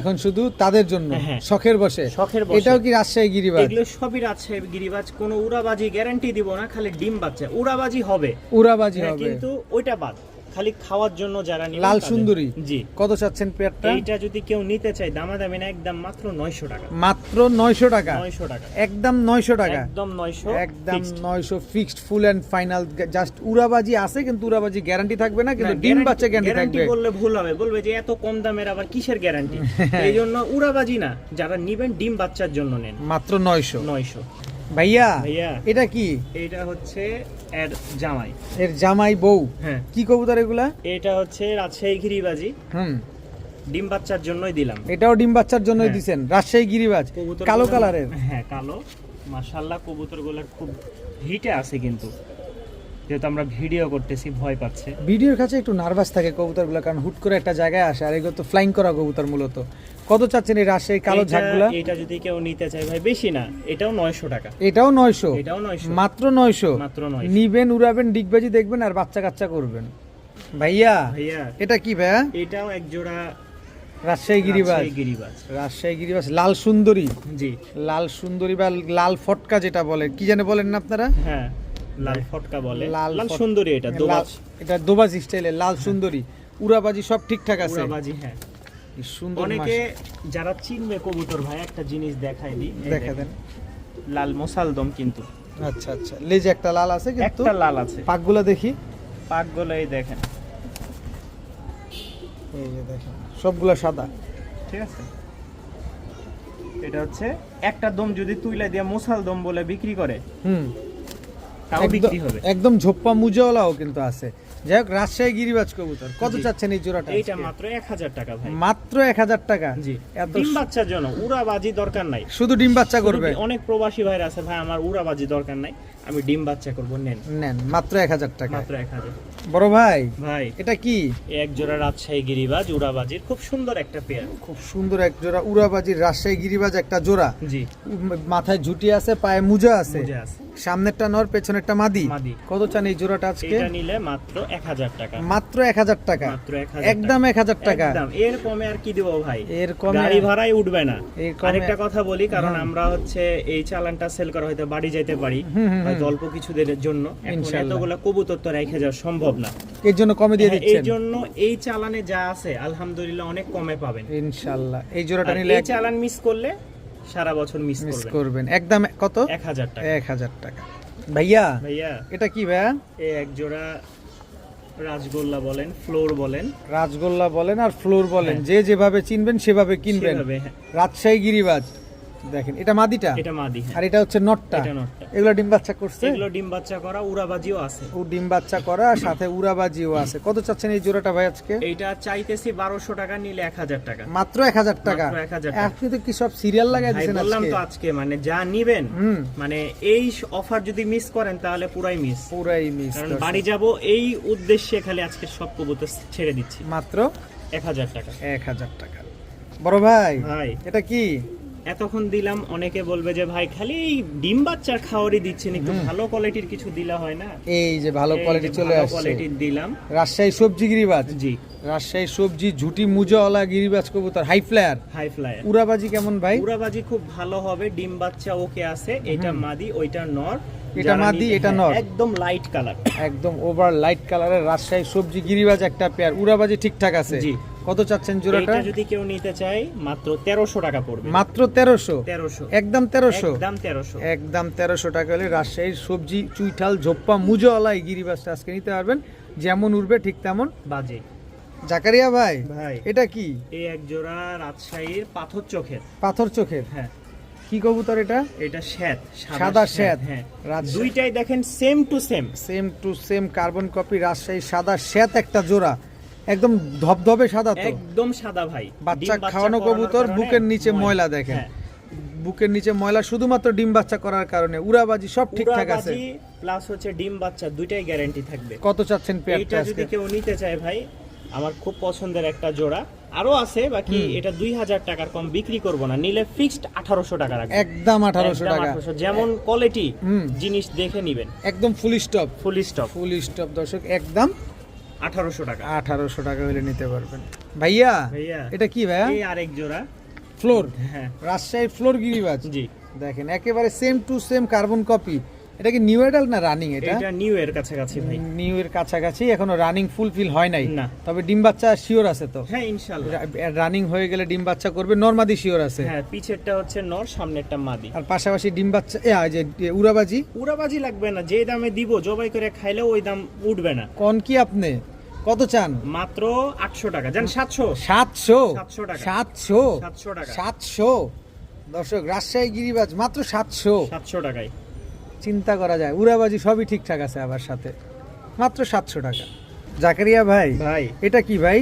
S2: এখন শুধু তাদের জন্য
S1: হ্যাঁ।
S2: শখের বসে।
S1: শখের বসে।
S2: এটাও কি রাজশাহী গিরিবাজ?
S1: এগুলো সবই রাজশাহী গিরিবাজ, কোনো উড়াবাজি গ্যারান্টি দিব না, খালি ডিম বাচ্চা উড়াবাজি হবে,
S2: উড়াবাজি
S1: হ্যাঁ,
S2: হবে।
S1: কিন্তু ওইটা বাদ, খালি খাওয়ার জন্য যারা নিবেন
S2: লাল
S1: তাদের।
S2: সুন্দরী
S1: জি।
S2: কত চাচ্ছেন পেয়ারটা?
S1: এইটা যদি কেউ নিতে চায় দামাদামি না, একদম মাত্র 900 টাকা।
S2: মাত্র 900 টাকা।
S1: 900 টাকা।
S2: একদম 900 টাকা।
S1: একদম 900।
S2: একদম
S1: fixed।
S2: 900 fixed full and final. Just উড়াবাজি আছে, কিন্তু উড়াবাজি গ্যারান্টি থাকবে না, কিন্তু
S1: না,
S2: ডিম বাচ্চা গ্যারান্টি
S1: গ্যারান্টি
S2: থাকবে।
S1: বললে ভুল হবে, বলবে যে এত কম দামের আবার কিসের গ্যারান্টি? এই জন্য উড়াবাজি না, যারা নিবেন ডিম বাচ্চার জন্য নেন।
S2: মাত্র 900।
S1: 900।
S2: ভাইয়া
S1: ভাইয়া
S2: এটা কি?
S1: এটা হচ্ছে এর জামাই।
S2: এর জামাই বউ?
S1: হ্যাঁ।
S2: কি কবুতর এগুলা?
S1: এটা হচ্ছে রাজশাহী গিরিবাজি, ডিম বাচ্চার জন্যই দিলাম।
S2: এটাও ডিম বাচ্চার জন্যই
S1: হ্যাঁ।
S2: দিছেন। রাজশাহী গিরিবাজ
S1: কবুতর
S2: কালো কালারের।
S1: হ্যাঁ কালো, মাশাআল্লাহ কবুতরগুলোর খুব হিটে আছে, কিন্তু যেহেতু আমরা ভিডিও করতেছি ভয় পাচ্ছে।
S2: ভিডিওর কাছে একটু নার্ভাস থাকে কবুতরগুলো, কারণ হুট করে একটা জায়গায় আসে, আর এগুলো তো ফ্লাইং করা কবুতর মূলত। কত চাচ্ছেন এই রাজশাহী কালো ঝাঁকগুলা?
S1: এটা যদি কেউ নিতে চায় ভাই বেশি না, এটাও 900 টাকা।
S2: এটাও 900।
S1: এটাও 900।
S2: মাত্র 900।
S1: মাত্র 900।
S2: নিবেন, উড়াবেন, ডিগবাজি দেখবেন আর বাচ্চা কাচ্চা করবেন। ভাইয়া
S1: ভাইয়া
S2: এটা কি ভাইয়া?
S1: এটাও এক জোড়া
S2: রাজশাহী গিরিবাজ,
S1: গিরিবাজ,
S2: রাজশাহী গিরিবাজ, লাল সুন্দরী,
S1: জি
S2: লাল সুন্দরী বা লাল ফটকা যেটা বলে, কি জানে বলেন না আপনারা?
S1: হ্যাঁ, লাল ফটকা বলে,
S2: লাল
S1: লাল সুন্দরী, এটা দোবাজ,
S2: এটা দোবাজ স্টাইলের লাল সুন্দরী। উড়াবাজি সব ঠিকঠাক আছে?
S1: উড়াবাজি, হ্যাঁ।
S2: কি সুন্দর।
S1: অনেকে যারা চিনবে কবুতর ভাই, একটা জিনিস দেখাই দিই,
S2: দেখা দেন।
S1: লাল মোসালদম কিন্তু,
S2: আচ্ছা আচ্ছা, লেজে একটা লাল আছে কিন্তু,
S1: একটা লাল আছে।
S2: পাকগুলো দেখি,
S1: পাকগুলো এই দেখেন,
S2: এই যে দেখেন সবগুলো সাদা,
S1: ঠিক আছে। এটা হচ্ছে একটা দম যদি তুইলা দিয়ে মোসাল দম বলে বিক্রি করে, তাও বিক্রি হবে।
S2: একদম ঝোপ্পা মুজাওয়ালাও কিন্তু আছে। যাই হোক, রাজশাহী গিরিবাজ কবুতর কত চাচ্ছেন এই জোড়াটা?
S1: এইটা মাত্র 1000 টাকা ভাই,
S2: মাত্র 1000 টাকা।
S1: জি,
S2: এত
S1: ডিম বাচ্চার জন্য, উড়াবাজি দরকার নাই,
S2: শুধু ডিম বাচ্চা করবে।
S1: অনেক প্রবাসী ভাইরা আছে, ভাই আমার উড়াবাজি দরকার নাই, আমি ডিম বাচ্চা করব, নেন
S2: নেন মাত্র 1000 টাকা।
S1: মাত্র 1000।
S2: বড় ভাই,
S1: ভাই
S2: এটা কি?
S1: এক জোড়া রাজশাহী গিরিবাজ উড়াবাজির খুব সুন্দর একটা পেয়ার,
S2: খুব সুন্দর এক জোড়া উড়াবাজির রাজশাহী গিরিবাজ একটা জোড়া।
S1: জি,
S2: মাথায় ঝুটি আছে, পায়ে মুজা আছে,
S1: বুঝে আছে।
S2: সামনেরটা নর, পেছনেরটা মাদি।
S1: মাদি।
S2: কত চান এই জোড়াটা আজকে?
S1: এটা নিলে মাত্র 1000 টাকা,
S2: মাত্র 1000 টাকা,
S1: মাত্র 1000,
S2: একদম 1000 টাকা।
S1: একদম, এর কমে আর কি দেব ভাই,
S2: এর কমে
S1: গাড়ি ভাড়াই উঠবে না।
S2: এর কমে-
S1: আরেকটা কথা বলি, কারণ আমরা হচ্ছে এই চালানটা সেল করা হয়তো বাড়ি যাইতে পারি, হয়তো অল্প কিছুদের জন্য, এখন
S2: ইনশাআল্লাহ।
S1: এতগুলা কবুতর তো রেখে যাওয়া সম্ভব না,
S2: এর জন্য কমে দিয়ে
S1: হ্যাঁ, এই
S2: দিচ্ছেন
S1: জন্য এই চালানে যা আছে আলহামদুলিল্লাহ অনেক কমে পাবেন
S2: ইনশাআল্লাহ। এই জোড়াটা
S1: আর
S2: নিলে
S1: এই চালান মিস করলে সারা বছর মিস
S2: মিস
S1: করবেন।
S2: করবেন। একদম কত?
S1: 1000 টাকা
S2: 1000 টাকা। ভাইয়া
S1: ভাইয়া,
S2: এটা কি ভাইয়া?
S1: এই এক জোড়া রাজগোল্লা বলেন, ফ্লোর বলেন,
S2: রাজগোল্লা বলেন আর ফ্লোর বলেন,
S1: হ্যাঁ।
S2: যে যেভাবে চিনবেন সেভাবে কিনবেন।
S1: সেভাবে, হ্যাঁ।
S2: রাজশাহী গিরিবাজ দেখেন, এটা মাদিটা
S1: এটা মাদি, হ্যাঁ।
S2: আর এটা হচ্ছে নটটা।
S1: এটা নটটা।
S2: এগুলো ডিম বাচ্চা করছে?
S1: এগুলো ডিম বাচ্চা করা, উড়াবাজিও আছে।
S2: ও ডিম বাচ্চা করা, সাথে উড়াবাজিও আছে। কত চাচ্ছেন এই জোড়াটা ভাই আজকে?
S1: এইটা চাইতেছি 1200 টাকা, নিলে 1000 টাকা,
S2: মাত্র 1000 টাকা।
S1: মাত্র 1000 টাকা।
S2: আপনি তো কি সব সিরিয়াল লাগাই
S1: ভাই
S2: দিয়েছেন
S1: বললাম
S2: আজকে?
S1: তো আজকে মানে যা নিবেন,
S2: হুম।
S1: মানে এই অফার যদি মিস করেন তাহলে পুরাই মিস,
S2: পুরাই মিস।
S1: কারণ বাড়ি যাব এই উদ্দেশ্যে খালি আজকে সব কবুতর ছেড়ে দিচ্ছি,
S2: মাত্র
S1: 1000 টাকা।
S2: 1000 টাকা। বড় ভাই,
S1: ভাই
S2: এটা কি?
S1: এতক্ষণ দিলাম, অনেকে বলবে যে ভাই খালি এই ডিম বাচ্চার খাওয়ারই দিচ্ছেন, একটু ভালো কোয়ালিটির কিছু দিলা হয় না।
S2: এই যে ভালো কোয়ালিটি চলে আসছে,
S1: কোয়ালিটির দিলাম,
S2: রাজশাহী সবজি গিরিবাজ।
S1: জি,
S2: রাজশাহী সবজি ঝুটি মুজাওয়ালা গিরিবাজ কবুতর, হাই ফ্লায়ার।
S1: High flyer.
S2: উড়াবাজি কেমন ভাই?
S1: উড়াবাজি খুব ভালো হবে, ডিম বাচ্চা ওকে আছে, এটা মাদি ওইটা নর,
S2: এটা
S1: যারা
S2: মাদি,
S1: নিতে-
S2: এটা
S1: হ্যাঁ,
S2: নর।
S1: একদম লাইট কালার,
S2: একদম ওভার লাইট কালারের রাজশাহী সবজি গিরিবাজ একটা পেয়ার। উড়াবাজি ঠিকঠাক আছে?
S1: জি।
S2: কত চাচ্ছেন জোড়াটা?
S1: এটা যদি কেউ নিতে চায় মাত্র 1300 টাকা পড়বে,
S2: মাত্র 1300।
S1: 1300,
S2: একদম 1300।
S1: একদম 1300।
S2: একদম 1300 টাকা হলে রাজশাহীর সবজি চুইঠাল ঝোপ্পা মুজাওয়ালা এই গিরিবাজটা আজকে নিতে পারবেন। যেমন উঠবে ঠিক তেমন
S1: বাজে।
S2: জাকারিয়া ভাই,
S1: ভাই
S2: এটা কি?
S1: এই এক জোড়া রাজশাহীর পাথর চোখের,
S2: পাথর চোখের?
S1: হ্যাঁ।
S2: কি কবুতর এটা?
S1: এটা শ্বেত,
S2: সাদা শ্বেত।
S1: হ্যাঁ।
S2: রাজশাহী
S1: দুইটাই দেখেন same to same,
S2: same to same carbon copy. Rajshahi সাদা শ্বেত একটা জোড়া, একদম ধবধবে সাদা। তো
S1: একদম সাদা ভাই,
S2: বাচ্চা
S1: ডিম
S2: খাওয়ানো
S1: করানোর
S2: কবুতর,
S1: কারণে
S2: বুকের নিচে ময়লা দেখেন,
S1: হ্যাঁ।
S2: বুকের নিচে ময়লা শুধুমাত্র ডিম বাচ্চা করার কারণে। উড়াবাজি সব ঠিকঠাক আছে?
S1: উড়াবাজি প্লাস হচ্ছে ডিম বাচ্চা দুইটাই গ্যারান্টি থাকবে।
S2: কত চাচ্ছেন
S1: এইটা
S2: পেয়ারটা
S1: যদি
S2: আজকে?
S1: কেউ নিতে চায় ভাই, আমার খুব পছন্দের একটা জোড়া, আরো আছে বাকি, এটা 2000 টাকার কম বিক্রি করব না, নিলে ফিক্সড 1800 টাকা রাখবো,
S2: একদম 1800
S1: একদম
S2: টাকা।
S1: 1800, যেমন কোয়ালিটি
S2: হুম।
S1: জিনিস দেখে নিবেন,
S2: একদম full stop,
S1: full stop,
S2: full stop দর্শক, একদম
S1: 1800 টাকা।
S2: 1800 টাকা হলে নিতে পারবেন। ভাইয়া,
S1: ভাইয়া
S2: এটা কি ভাইয়া?
S1: এই আরেক জোড়া
S2: ফ্লোর,
S1: হ্যাঁ
S2: রাজশাহী ফ্লোর গিরিবাজ।
S1: জি,
S2: দেখেন একেবারে same to same carbon copy. এটা কি নিউ এডাল না রানিং? এটা
S1: এটা নিউ এর কাছাকাছি ভাই,
S2: নিউ এর কাছাকাছি, এখনো রানিং ফুলফিল হয় নাই।
S1: না।
S2: তবে ডিম বাচ্চা শিওর আছে তো?
S1: হ্যাঁ ইনশাআল্লাহ।
S2: রানিং হয়ে গেলে ডিম বাচ্চা করবে, নরমাদি শিওর আছে?
S1: হ্যাঁ, পিছেরটা হচ্ছে নর, সামনেরটা মাদি।
S2: আর পাশাপাশি ডিম বাচ্চা যে উড়াবাজি
S1: উড়াবাজি লাগবে না, যে দামে দিব জবাই করে খাইলেও ওই দাম উঠবে না।
S2: কোন কি আপনি কত চান?
S1: মাত্র 800 টাকা, জান 700,
S2: 700
S1: 700 টাকা,
S2: 700
S1: 700 টাকা,
S2: 700 দর্শক, রাজশাহী গিরিবাজ মাত্র 700।
S1: 700 টাকায়।
S2: চিন্তা করা যায়, উড়াবাজি সবই ঠিকঠাক আছে আবার সাথে, মাত্র 700 টাকা। জাকারিয়া ভাই,
S1: ভাই
S2: এটা কি ভাই?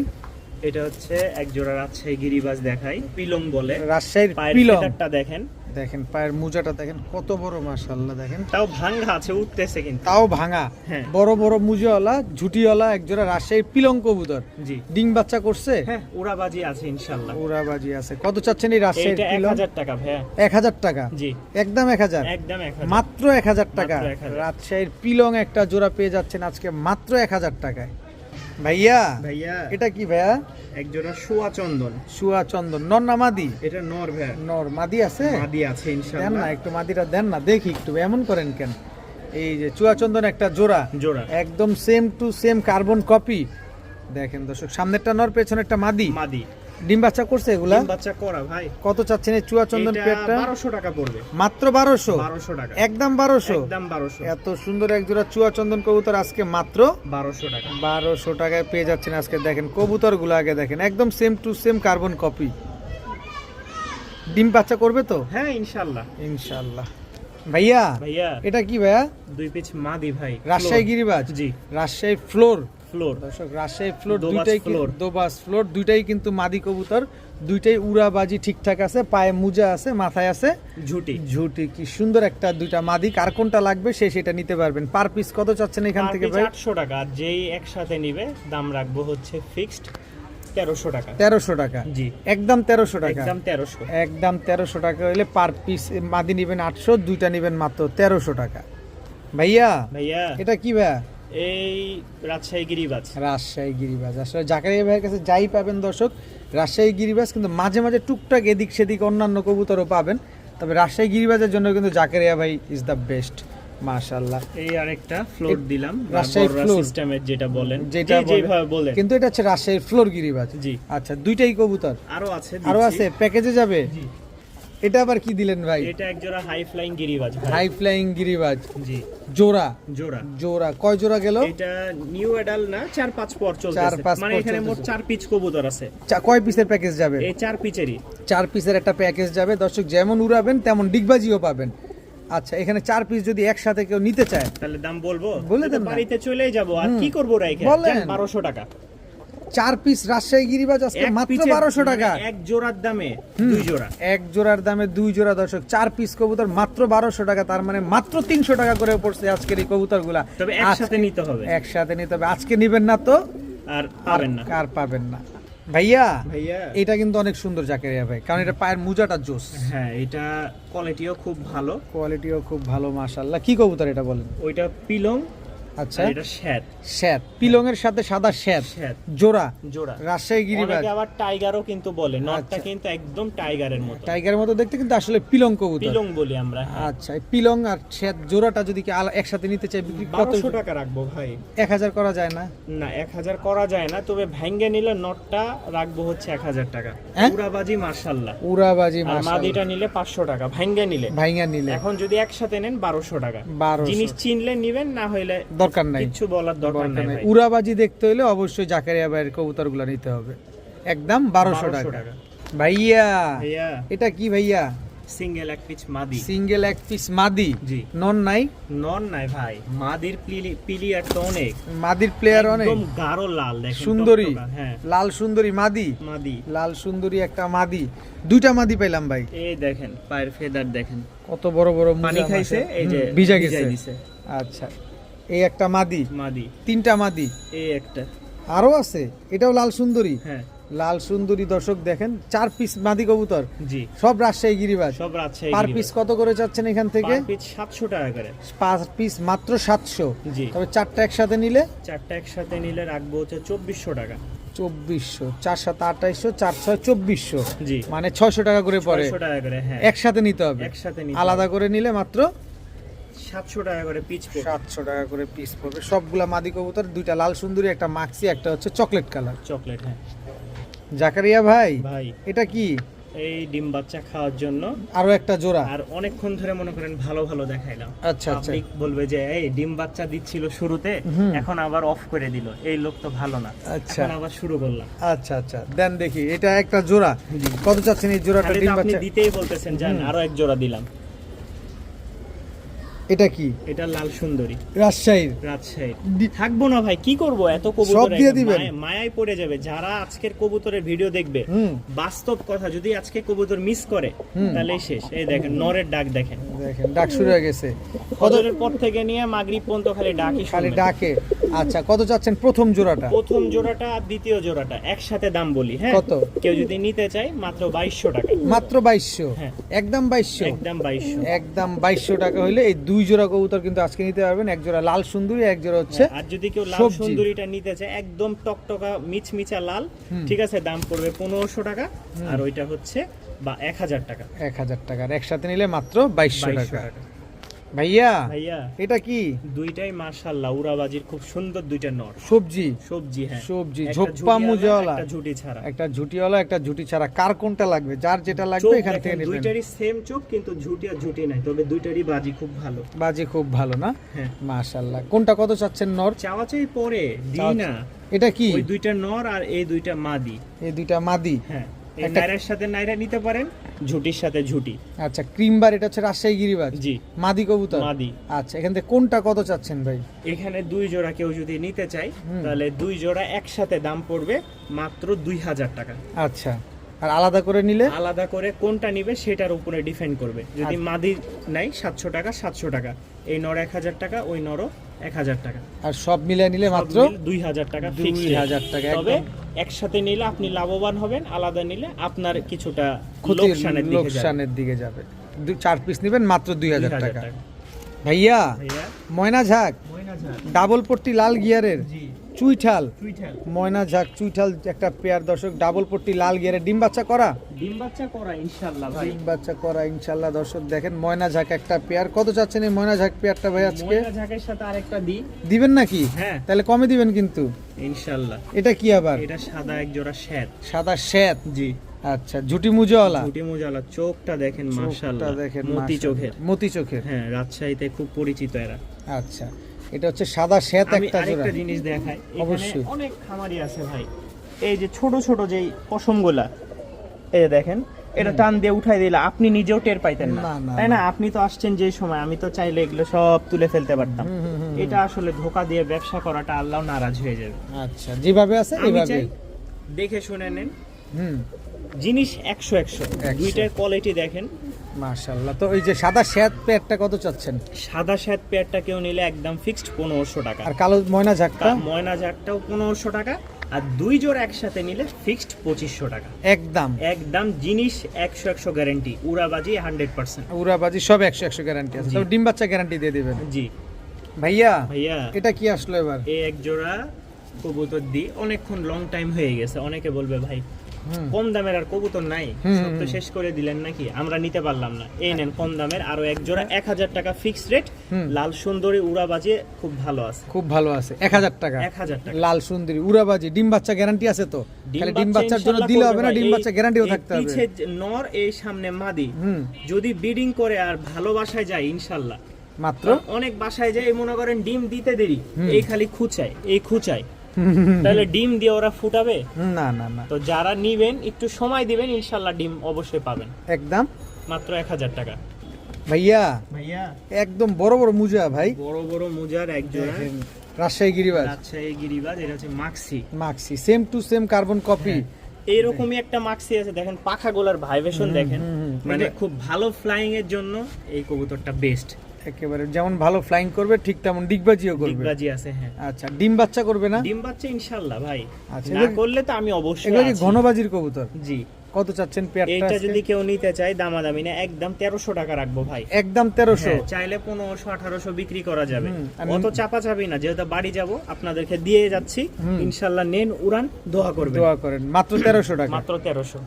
S1: এটা হচ্ছে এক জোড়া রাজশাহী গিরিবাজ দেখাই, পিলং বলে,
S2: রাজশাহীর
S1: পায়ের
S2: পিলং।
S1: ফেদারটা দেখেন,
S2: দেখেন পায়ের মুজাটা দেখেন কত বড়, মাশাআল্লাহ। দেখেন
S1: তাও ভাঙা আছে, উঠতেছে কিন্তু,
S2: তাও ভাঙা,
S1: হ্যাঁ।
S2: বড় বড় মুজাওয়ালা ঝুটিওয়ালা একজোড়া রাজশাহীর পিলং কবুতর।
S1: জি,
S2: ডিম বাচ্চা করছে?
S1: হ্যাঁ উড়াবাজি আছে ইনশাআল্লাহ।
S2: উড়াবাজি আছে। কত চাচ্ছেন এই রাজশাহীর
S1: এটা
S2: পিলং?
S1: 1000 টাকা ভাইয়া।
S2: 1000 টাকা?
S1: জি,
S2: একদম 1000,
S1: একদম 1000,
S2: মাত্র 1000 টাকা।
S1: মাত্র 1000
S2: রাজশাহীর পিলং একটা জোড়া পেয়ে যাচ্ছেন আজকে মাত্র 1000 টাকায়। ভাইয়া
S1: ভাইয়া
S2: এটা কি ভাইয়া?
S1: এক জোড়া সোয়া চন্দন।
S2: সুয়া চন্দন, নর না মাদি?
S1: এটা নর ভাইয়া।
S2: নর, মাদি আছে?
S1: মাদি আছে
S2: দেন
S1: ইনশাআল্লাহ।
S2: না একটু মাদিটা দেন না দেখি একটু, এমন করেন কেন? এই যে চুয়া চন্দন একটা জোড়া,
S1: জোড়া
S2: একদম same to same carbon copy. দেখেন দর্শক, সামনেরটা নর, পেছনে একটা মাদি।
S1: মাদি
S2: ডিম বাচ্চা করছে এগুলা?
S1: ডিম বাচ্চা করা ভাই।
S2: কত চাচ্ছেন এই চুয়া চন্দন
S1: এটা
S2: পেটটা?
S1: 1200 টাকা পড়বে।
S2: মাত্র 1200?
S1: 1200 টাকা
S2: একদম 1200?
S1: একদম 1200।
S2: এত সুন্দর এক জোড়া চুয়া চন্দন কবুতর আজকে মাত্র
S1: 1200 টাকা।
S2: 1200 টাকায় পেয়ে যাচ্ছেন আজকে। দেখেন কবুতর গুলো আগে দেখেন, একদম same to same carbon copy. ডিম বাচ্চা করবে তো?
S1: হ্যাঁ ইনশাআল্লাহ।
S2: ইনশাআল্লাহ। ভাইয়া
S1: ভাইয়া
S2: এটা কি ভাইয়া?
S1: 2 পিস মাদি ভাই।
S2: রাজশাহী গিরিবাজ?
S1: জি
S2: রাজশাহী ফ্লোর।
S1: ফ্লোর
S2: দর্শক রাজশাহী ফ্লোর
S1: দোবাস
S2: দুইটাই
S1: ফ্লোর।
S2: দোবাস ফ্লোর দুইটাই কিন্তু মাদি কবুতর, দুইটাই উড়াবাজি ঠিকঠাক আছে, পায়ে মুজা আছে, মাথায় আছে
S1: ঝুটি।
S2: ঝুটি। কি সুন্দর একটা দুইটা মাদি, কার কোনটা লাগবে সে সেটা নিতে পারবেন। পার পিস কত চাচ্ছেন এখান থেকে ভাই?
S1: 800 টাকা। আর যেই একসাথে নিবে দাম রাখবো হচ্ছে ফিক্সড 1300 টাকা।
S2: 1300 টাকা?
S1: জি
S2: একদম 1300 টাকা?
S1: একদম 1300।
S2: একদম 1300 টাকা হইলে পার পিস মাদি নেবেন 800, দুইটা নেবেন মাত্র 1300 টাকা। ভাইয়া
S1: ভাইয়া
S2: এটা কি ভাইয়া?
S1: এই রাজশাহী গিরিবাজ।
S2: রাজশাহী গিরিবাজ। আসলে জাকারিয়া ভাইয়ের কাছে যাই পাবেন দর্শক, রাজশাহী গিরিবাজ, কিন্তু মাঝে মাঝে টুকটাক এদিক সেদিক অন্যান্য কবুতরও পাবেন, তবে রাজশাহী গিরিবাজের জন্য কিন্তু জাকারিয়া ভাই ইজ দ্য বেস্ট। মাশাআল্লাহ।
S1: এই আরেকটা ফ্লোর দিলাম,
S2: রাজশাহী ফ্লোর
S1: সিস্টেমের যেটা বলেন,
S2: যেটা
S1: যেভাবে বলেন,
S2: কিন্তু এটা হচ্ছে রাজশাহীর ফ্লোর গিরিবাজ।
S1: জি
S2: আচ্ছা, দুইটাই কবুতর?
S1: আরো আছে,
S2: আরো আছে, প্যাকেজে যাবে?
S1: জি।
S2: এটা আবার কি দিলেন ভাই?
S1: এটা এক জোড়া হাই ফ্লাইং গিরিবাজ ভাই।
S2: হাই ফ্লাইং গিরিবাজ।
S1: জি
S2: জোড়া?
S1: জোড়া।
S2: জোড়া কয় জোড়া গেল?
S1: এটা নিউ অ্যাডাল না, 4-5 পর চলতেছে,
S2: 4-5
S1: মানে
S2: পর
S1: এখানে মোট
S2: চলতেছে।
S1: 4 পিস কবুতর আছে।
S2: কয় পিসের প্যাকেজ যাবে?
S1: এই 4 পিচেরই
S2: 4 পিসের একটা প্যাকেজ যাবে দর্শক, যেমন উড়াবেন তেমন ডিগবাজিও পাবেন। আচ্ছা, এখানে 4 পিস যদি একসাথে কেউ নিতে চায়
S1: তাহলে দাম বলবো?
S2: বলে দেন
S1: তো
S2: না।
S1: বাড়িতে চলেই যাব, আর কি করব রাইখে?
S2: বলেন।
S1: 1200 টাকা।
S2: 4 পিস রাজশাহী গিরিবাজ আজকে
S1: এক
S2: মাত্র
S1: পিচের
S2: 1200 টাকা।
S1: মানে এক জোড়ার দামে 2 জোড়া।
S2: এক জোড়ার দামে 2 জোড়া দর্শক, 4 পিস কবুতর মাত্র 1200 টাকা, তার মানে মাত্র 300 টাকা করে পড়ছে আজকের এই কবুতরগুলা।
S1: তবে একসাথে নিতে হবে।
S2: একসাথে নিতে হবে, আজকে নেবেন না তো
S1: আর পাবেন না।
S2: আর পাবেন না। ভাইয়া
S1: ভাইয়া
S2: এটা কিন্তু অনেক সুন্দর জাকারিয়া ভাই, কারণ এটা পায়ের মুজাটা জোস।
S1: হ্যাঁ, এটা কোয়ালিটিও খুব ভালো,
S2: কোয়ালিটিও খুব ভালো মাশাআল্লাহ। কি কবুতর এটা বলেন?
S1: ওইটা পিলং,
S2: আচ্ছা,
S1: আর এটা শ্যাট।
S2: শ্যাট, পিলংয়ের সাথে সাদা শ্যাট,
S1: শ্যাট
S2: জোড়া,
S1: জোড়া।
S2: রাজশাহী গিরিবাজ।
S1: অনেকে আবার টাইগারও কিন্তু বলে, নটটা
S2: আচ্ছা।
S1: কিন্তু একদম টাইগারের মতো,
S2: টাইগারের মতো দেখতে, কিন্তু আসলে পিলং কবুতর।
S1: পিলং বলি আমরা। হ্যাঁ।
S2: আচ্ছা, এই পিলং আর শ্যাট জোড়াটা যদি কি একসাথে নিতে চাই, বিক্রি কত?
S1: 1200 টাকা রাখবো ভাই।
S2: 1000 করা যায় না?
S1: না, 1000 করা যায় না, তবে ভেঙ্গে নিলে নটটা রাখবো হচ্ছে 1000 টাকা।
S2: হ্যাঁ?
S1: উড়াবাজি মাশাআল্লাহ।
S2: উড়াবাজি
S1: আর
S2: মাশাআল্লাহ।
S1: মাদিটা নিলে 500 টাকা ভেঙ্গে নিলে।
S2: ভাইঙ্গা নিলে
S1: এখন যদি একসাথে নেন 1200 টাকা।
S2: 1200
S1: জিনিস চিনলে নিবেন, না হইলে
S2: দরকার নাই।
S1: কিচ্ছু বলার দরকার নাই ভাই।
S2: উড়াবাজি দেখতে হলে অবশ্যই জাকারিয়া ভাইয়ের কবুতরগুলো নিতে হবে, একদম 1200 টাকা। ভাইয়া
S1: ভাইয়া
S2: এটা কি ভাইয়া?
S1: সিঙ্গেল এক পিস মাদি।
S2: সিঙ্গেল এক পিস মাদি?
S1: জি।
S2: নন নাই?
S1: নন নাই ভাই, মাদির প্লেয়ার তো অনেক,
S2: মাদির প্লেয়ার অনেক
S1: একদম গাঢ় লাল, দেখেন
S2: সুন্দরী,
S1: টকটকা। হ্যাঁ,
S2: লাল সুন্দরী মাদি।
S1: মাদি।
S2: লাল সুন্দরী একটা মাদি, দুইটা মাদি পাইলাম ভাই।
S1: এই দেখেন পায়ের ফেদার দেখেন,
S2: কত বড় বড়
S1: পানি
S2: মুজা
S1: খাইছে,
S2: মাশাআল্লাহ।
S1: এই যে
S2: ভিজা
S1: ভিজাই
S2: গেছে।
S1: দিছে।
S2: আচ্ছা, এই একটা মাদি,
S1: মাদি।
S2: 3টা মাদি,
S1: এই একটা।
S2: আরো আছে, এটাও লাল সুন্দরী।
S1: হ্যাঁ,
S2: লাল সুন্দরী দর্শক দেখেন, 4 পিস মাদি কবুতর,
S1: জি,
S2: সব রাজশাহী গিরিবাজ।
S1: সব রাজশাহী
S2: পার
S1: গিরিবাজ।
S2: পিস কত করে চাচ্ছেন এখান থেকে?
S1: পার পিস 700 টাকা করে।
S2: 5 পিস মাত্র 700।
S1: জি।
S2: তবে 4টা একসাথে নিলে?
S1: 4টা একসাথে নিলে রাখবো হচ্ছে 2400 টাকা।
S2: 2400, 4 7 2800, 4 6 2400,
S1: জি,
S2: মানে 600 টাকা করে পড়ে।
S1: 600 টাকা করে। হ্যাঁ,
S2: একসাথে নিতে হবে,
S1: একসাথে নিতে
S2: আলাদা
S1: হবে।
S2: করে নিলে মাত্র
S1: 700 টাকা করে পিচ পড়বে।
S2: 700 টাকা করে পিস পড়বে। সবগুলা মাদি কবুতর, দুইটা লাল সুন্দরী, একটা মাক্সি, একটা হচ্ছে চকলেট কালার।
S1: চকলেট। হ্যাঁ
S2: জাকারিয়া ভাই
S1: ভাই,
S2: এটা কি?
S1: এই ডিম বাচ্চা খাওয়ার জন্য
S2: আরো একটা জোড়া?
S1: আর অনেকক্ষণ ধরে মনে করেন ভালো ভালো দেখাইলাম।
S2: আচ্ছা আচ্ছা,
S1: পাবলিক বলবে যে এই ডিম বাচ্চা দিচ্ছিল শুরুতে, এখন আবার অফ করে দিল, এই লোক তো ভালো না,
S2: আচ্ছা
S1: এখন আবার শুরু করলাম।
S2: আচ্ছা আচ্ছা, দেন দেখি, এটা একটা জোড়া। কত চাচ্ছেন এই জোড়াটা
S1: খালি
S2: ডিম
S1: তো আপনি
S2: বাচ্চা?
S1: দিতেই বলতেছেন, জান আরো এক জোড়া দিলাম।
S2: এটা কি?
S1: এটা লাল সুন্দরী,
S2: রাজশাহীর?
S1: রাজশাহী। থাকবো না ভাই, কি করব, এত কবুতর
S2: সব দিয়ে দিবেন?
S1: মায়ায় পড়ে যাবে যারা আজকের কবুতরের ভিডিও দেখবে। বাস্তব কথা, যদি আজকে কবুতর মিস করে তাহলে শেষ। এই দেখেন নরের ডাক দেখেন,
S2: দেখেন ডাক শুরু হয়ে গেছে।
S1: ফজরের পর থেকে নিয়ে মাগরিব পর্যন্ত খালি ডাকই
S2: খালি
S1: শুনবেন।
S2: ডাকে। আচ্ছা, কত চাচ্ছেন প্রথম জোড়াটা?
S1: প্রথম জোড়াটা আর দ্বিতীয় জোড়াটা একসাথে দাম বলি। হ্যাঁ,
S2: কত?
S1: কেউ যদি নিতে চায় মাত্র 2200 টাকা।
S2: মাত্র 2200?
S1: হ্যাঁ।
S2: একদম 2200?
S1: একদম 2200।
S2: একদম 2200 টাকা হইলে এই দুই দুই জোড়া কবুতর কিন্তু আজকে নিতে পারবেন, এক জোড়া লাল সুন্দরী, এক জোড়া হচ্ছে
S1: আর যদি কেউ লাল
S2: সবজি।
S1: সুন্দরীটা নিতে চায় একদম টকটকা মিচমিচা লাল, ঠিক আছে, দাম পড়বে 1500 টাকা, আর ওইটা হচ্ছে বা 1000 টাকা।
S2: 1000 টাকা, আর একসাথে নিলে মাত্র 2200
S1: 2200
S2: টাকা।
S1: টাকা।
S2: ভাইয়া
S1: ভাইয়া
S2: এটা কি?
S1: দুইটাই মাশাআল্লাহ উড়াবাজির খুব সুন্দর দুইটা নর
S2: সবজি,
S1: সবজি, হ্যাঁ
S2: সবজি,
S1: একটা
S2: ঝোপ্পা
S1: ঝুটিওয়ালা,
S2: মুজাওয়ালা,
S1: একটা ঝুটি ছাড়া।
S2: একটা ঝুটিওয়ালা, একটা ঝুটি ছাড়া, কার কোনটা লাগবে? যার যেটা লাগবে
S1: চোখ
S2: এখান থেকে
S1: দেখেন,
S2: নেবেন।
S1: দুইটারই সেম চোখ, কিন্তু ঝুটি আর ঝুটি নাই, তবে দুইটারই বাজি খুব ভালো।
S2: বাজি খুব ভালো না?
S1: হ্যাঁ,
S2: মাশাআল্লাহ। কোনটা কত চাচ্ছেন নর?
S1: চাওয়া চাই পরে দিই না।
S2: এটা কি?
S1: ওই দুইটা নর আর এই দুইটা মাদি।
S2: এই দুইটা মাদি।
S1: হ্যাঁ, এই
S2: একটা-
S1: নাইরার সাথে নাইরা নিতে পারেন, ঝুটির সাথে ঝুটি।
S2: আচ্ছা, ক্রিমবার, এটা হচ্ছে রাজশাহী গিরিবাজ,
S1: জি,
S2: মাদি কবুতর।
S1: মাদি।
S2: আচ্ছা, এখান থেকে কোনটা কত চাচ্ছেন ভাই?
S1: এখানে দুই জোড়া কেউ যদি নিতে চায় তাহলে দুই জোড়া একসাথে দাম পড়বে মাত্র 2000 টাকা।
S2: আচ্ছা, আর আলাদা করে নিলে?
S1: আলাদা করে কোনটা নিবে সেটার উপরে ডিপেন্ড করবে। যদি
S2: আচ্ছা।
S1: মাদি নাই 700 টাকা, 700 টাকা। এই নর 1000 টাকা, ওই নরও 1000 টাকা।
S2: আর সব মিলিয়ে নিলে মাত্র
S1: 2000 টাকা ফিক্সড।
S2: 2000 টাকা।
S1: তবে
S2: একদম
S1: একসাথে নিলে আপনি লাভবান হবেন, আলাদা নিলে আপনার কিছুটা
S2: ক্ষতির,
S1: লোকসানের দিকে যাবে।
S2: লোকসানের দিকে যাবে। 4 পিস নেবেন মাত্র 2000
S1: 2000
S2: টাকা। ভাইয়া
S1: ভাইয়া
S2: ময়না ঝাঁক,
S1: ময়না ঝাঁক,
S2: ডাবল পট্টি লাল গিয়ারের,
S1: জি,
S2: চুইঠাল,
S1: চুইঠাল।
S2: ময়না ঝাঁক চুইঠাল একটা পেয়ার দর্শক, ডাবল পট্টি লাল গিয়ারের, ডিম বাচ্চা করা?
S1: ডিম বাচ্চা করা ইনশাআল্লাহ ভাই।
S2: ডিম বাচ্চা করা ইনশাআল্লাহ। দর্শক দেখেন ময়না ঝাঁক একটা পেয়ার, কত চাচ্ছেন এই ময়না ঝাঁক পেয়ারটা ভাই আজকে?
S1: ময়না ঝাঁকের সাথে আরেকটা দিই।
S2: দিবেন নাকি?
S1: হ্যাঁ,
S2: তাহলে কমে দিবেন কিন্তু।
S1: ইনশাআল্লাহ।
S2: এটা কি আবার?
S1: এটা সাদা এক জোড়া শ্যাত।
S2: সাদা শ্বেত।
S1: জি,
S2: আচ্ছা, ঝুটি মুজাওয়ালা।
S1: ঝুটি মোজালা, চোখটা দেখেন
S2: চোখটা
S1: মাশাআল্লাহ,
S2: দেখেন
S1: মতি
S2: মাশাআল্লাহ।
S1: চোখের।
S2: মতি চোখের।
S1: হ্যাঁ, রাজশাহীতে খুব পরিচিত এরা।
S2: আচ্ছা, এটা হচ্ছে সাদা শ্বেত
S1: আমি
S2: একটা জোড়া।
S1: আরেকটা জিনিস দেখাই, এখানে
S2: অবশ্যই।
S1: অনেক খামারি আছে ভাই, এই যে ছোট ছোট যেই পশমগুলা, এই যে দেখেন, এটা টান দিয়ে উঠাই দিলে আপনি নিজেও টের পাইতেন না,
S2: না, না,
S1: তাই না? আপনি তো আসছেন যে সময়, আমি তো চাইলে এগুলো সব তুলে ফেলতে পারতাম। এটা আসলে ধোকা দিয়ে ব্যবসা করাটা আল্লাহ নারাজ হয়ে যাবে।
S2: আচ্ছা, যেভাবে আছে
S1: আমি
S2: এইভাবে।
S1: চাই দেখে শুনে নেন,
S2: হুম,
S1: জিনিস 100 দুইটার কোয়ালিটি দেখেন।
S2: মাশাআল্লাহ। তো এই যে সাদা শ্বেত পেয়ারটা কত চাচ্ছেন?
S1: সাদা শ্বেত পেয়ারটা কেউ নিলে একদম ফিক্সড 1500 টাকা।
S2: আর কালো ময়না ঝাঁকটা?
S1: ময়না ঝাঁকটাও 1500 টাকা, আর দুই জোড়া একসাথে নিলে ফিক্সড 2500 টাকা।
S2: একদম
S1: একদম জিনিস 100 গ্যারান্টি, উড়াবাজি 100%।
S2: উড়াবাজি সব 100 গ্যারান্টি আছে।
S1: জি।
S2: তবে ডিম বাচ্চা গ্যারান্টি দিয়ে দিবেন।
S1: জি
S2: ভাইয়া
S1: ভাইয়া,
S2: এটা কি আসলো এবার?
S1: এই এক জোড়া কবুতর দি অনেকক্ষণ লং টাইম হয়ে গেছে। অনেকে বলবে ভাই
S2: হুম,
S1: কম দামের আর কবুতর নাই,
S2: হুম,
S1: সব তো শেষ করে দিলেন নাকি, আমরা নিতে পারলাম না। এই নেন কম দামের আরো এক জোড়া, 1000 টাকা ফিক্সড রেট।
S2: হুম।
S1: লাল সুন্দরী উড়াবাজি খুব ভালো আছে,
S2: খুব ভালো আছে। 1000 টাকা
S1: 1000 টাকা।
S2: লাল সুন্দরী উড়াবাজি, ডিম বাচ্চা গ্যারান্টি আছে তো? খালি ডিম বাচ্চার জন্য
S1: ইনশাল্লাহ
S2: দিলে
S1: করবে
S2: হবে না,
S1: ভাই।
S2: ডিম
S1: এই-
S2: বাচ্চা গ্যারান্টিও
S1: এই
S2: থাকতে হবে।
S1: পিছে নর, এই সামনে মাদি,
S2: হুম,
S1: যদি ব্রিডিং করে আর ভালোবাসায় যায় ইনশাল্লাহ।
S2: মাত্র
S1: অনেক বাসায় যায় মনে করেন ডিম দিতে দেরি, এই খালি খুচায়, এই খুচায়, তাহলে ডিম দিয়ে ওরা ফুটাবে?
S2: না না না,
S1: তো যারা নিবেন একটু সময় দিবেন, ইনশাল্লাহ ডিম অবশ্যই পাবেন।
S2: একদম।
S1: মাত্র 1000 টাকা।
S2: ভাইয়া
S1: ভাইয়া
S2: একদম বড় বড় মুজা ভাই,
S1: বড় বড় মুজার এক জোড়া
S2: দেখেন, রাজশাহী গিরিবাজ,
S1: রাজশাহী গিরিবাজ। এটা হচ্ছে মাক্সি।
S2: মাক্সি, same to same carbon copy.
S1: এইরকমই একটা মাক্সি আছে, দেখেন পাখাগুলোর ভাইব্রেশন দেখেন, মানে খুব ভালো ফ্লাইং এর জন্য এই কবুতরটা বেস্ট।
S2: একেবারে যেমন ভালো ফ্লাইং করবে ঠিক তেমন ডিগবাজিও করবে।
S1: ডিগবাজি আছে, হ্যাঁ।
S2: আচ্ছা, ডিম বাচ্চা করবে না?
S1: ডিম বাচ্চা ইনশাআল্লাহ ভাই,
S2: আচ্ছা,
S1: না করলে তো আমি অবশ্যই
S2: এগুলো কি
S1: আছি।
S2: ঘনবাজির কবুতর?
S1: জি,
S2: কত চাচ্ছেন পেয়ারটা?
S1: এটা যদি কেউ নিতে চায় দামাদামি না, একদম 1300 টাকা রাখবো ভাই।
S2: একদম 1300।
S1: হ্যাঁ, চাইলে 1500 1800 বিক্রি করা যাবে।
S2: আমি-
S1: অত চাপা চাবি না, যেহেতু বাড়ি যাব আপনাদেরকে দিয়ে যাচ্ছি, ইনশাআল্লাহ নেন, উড়ান, দোয়া করবেন।
S2: দোয়া করেন। মাত্র 1300 টাকা।
S1: মাত্র 1300।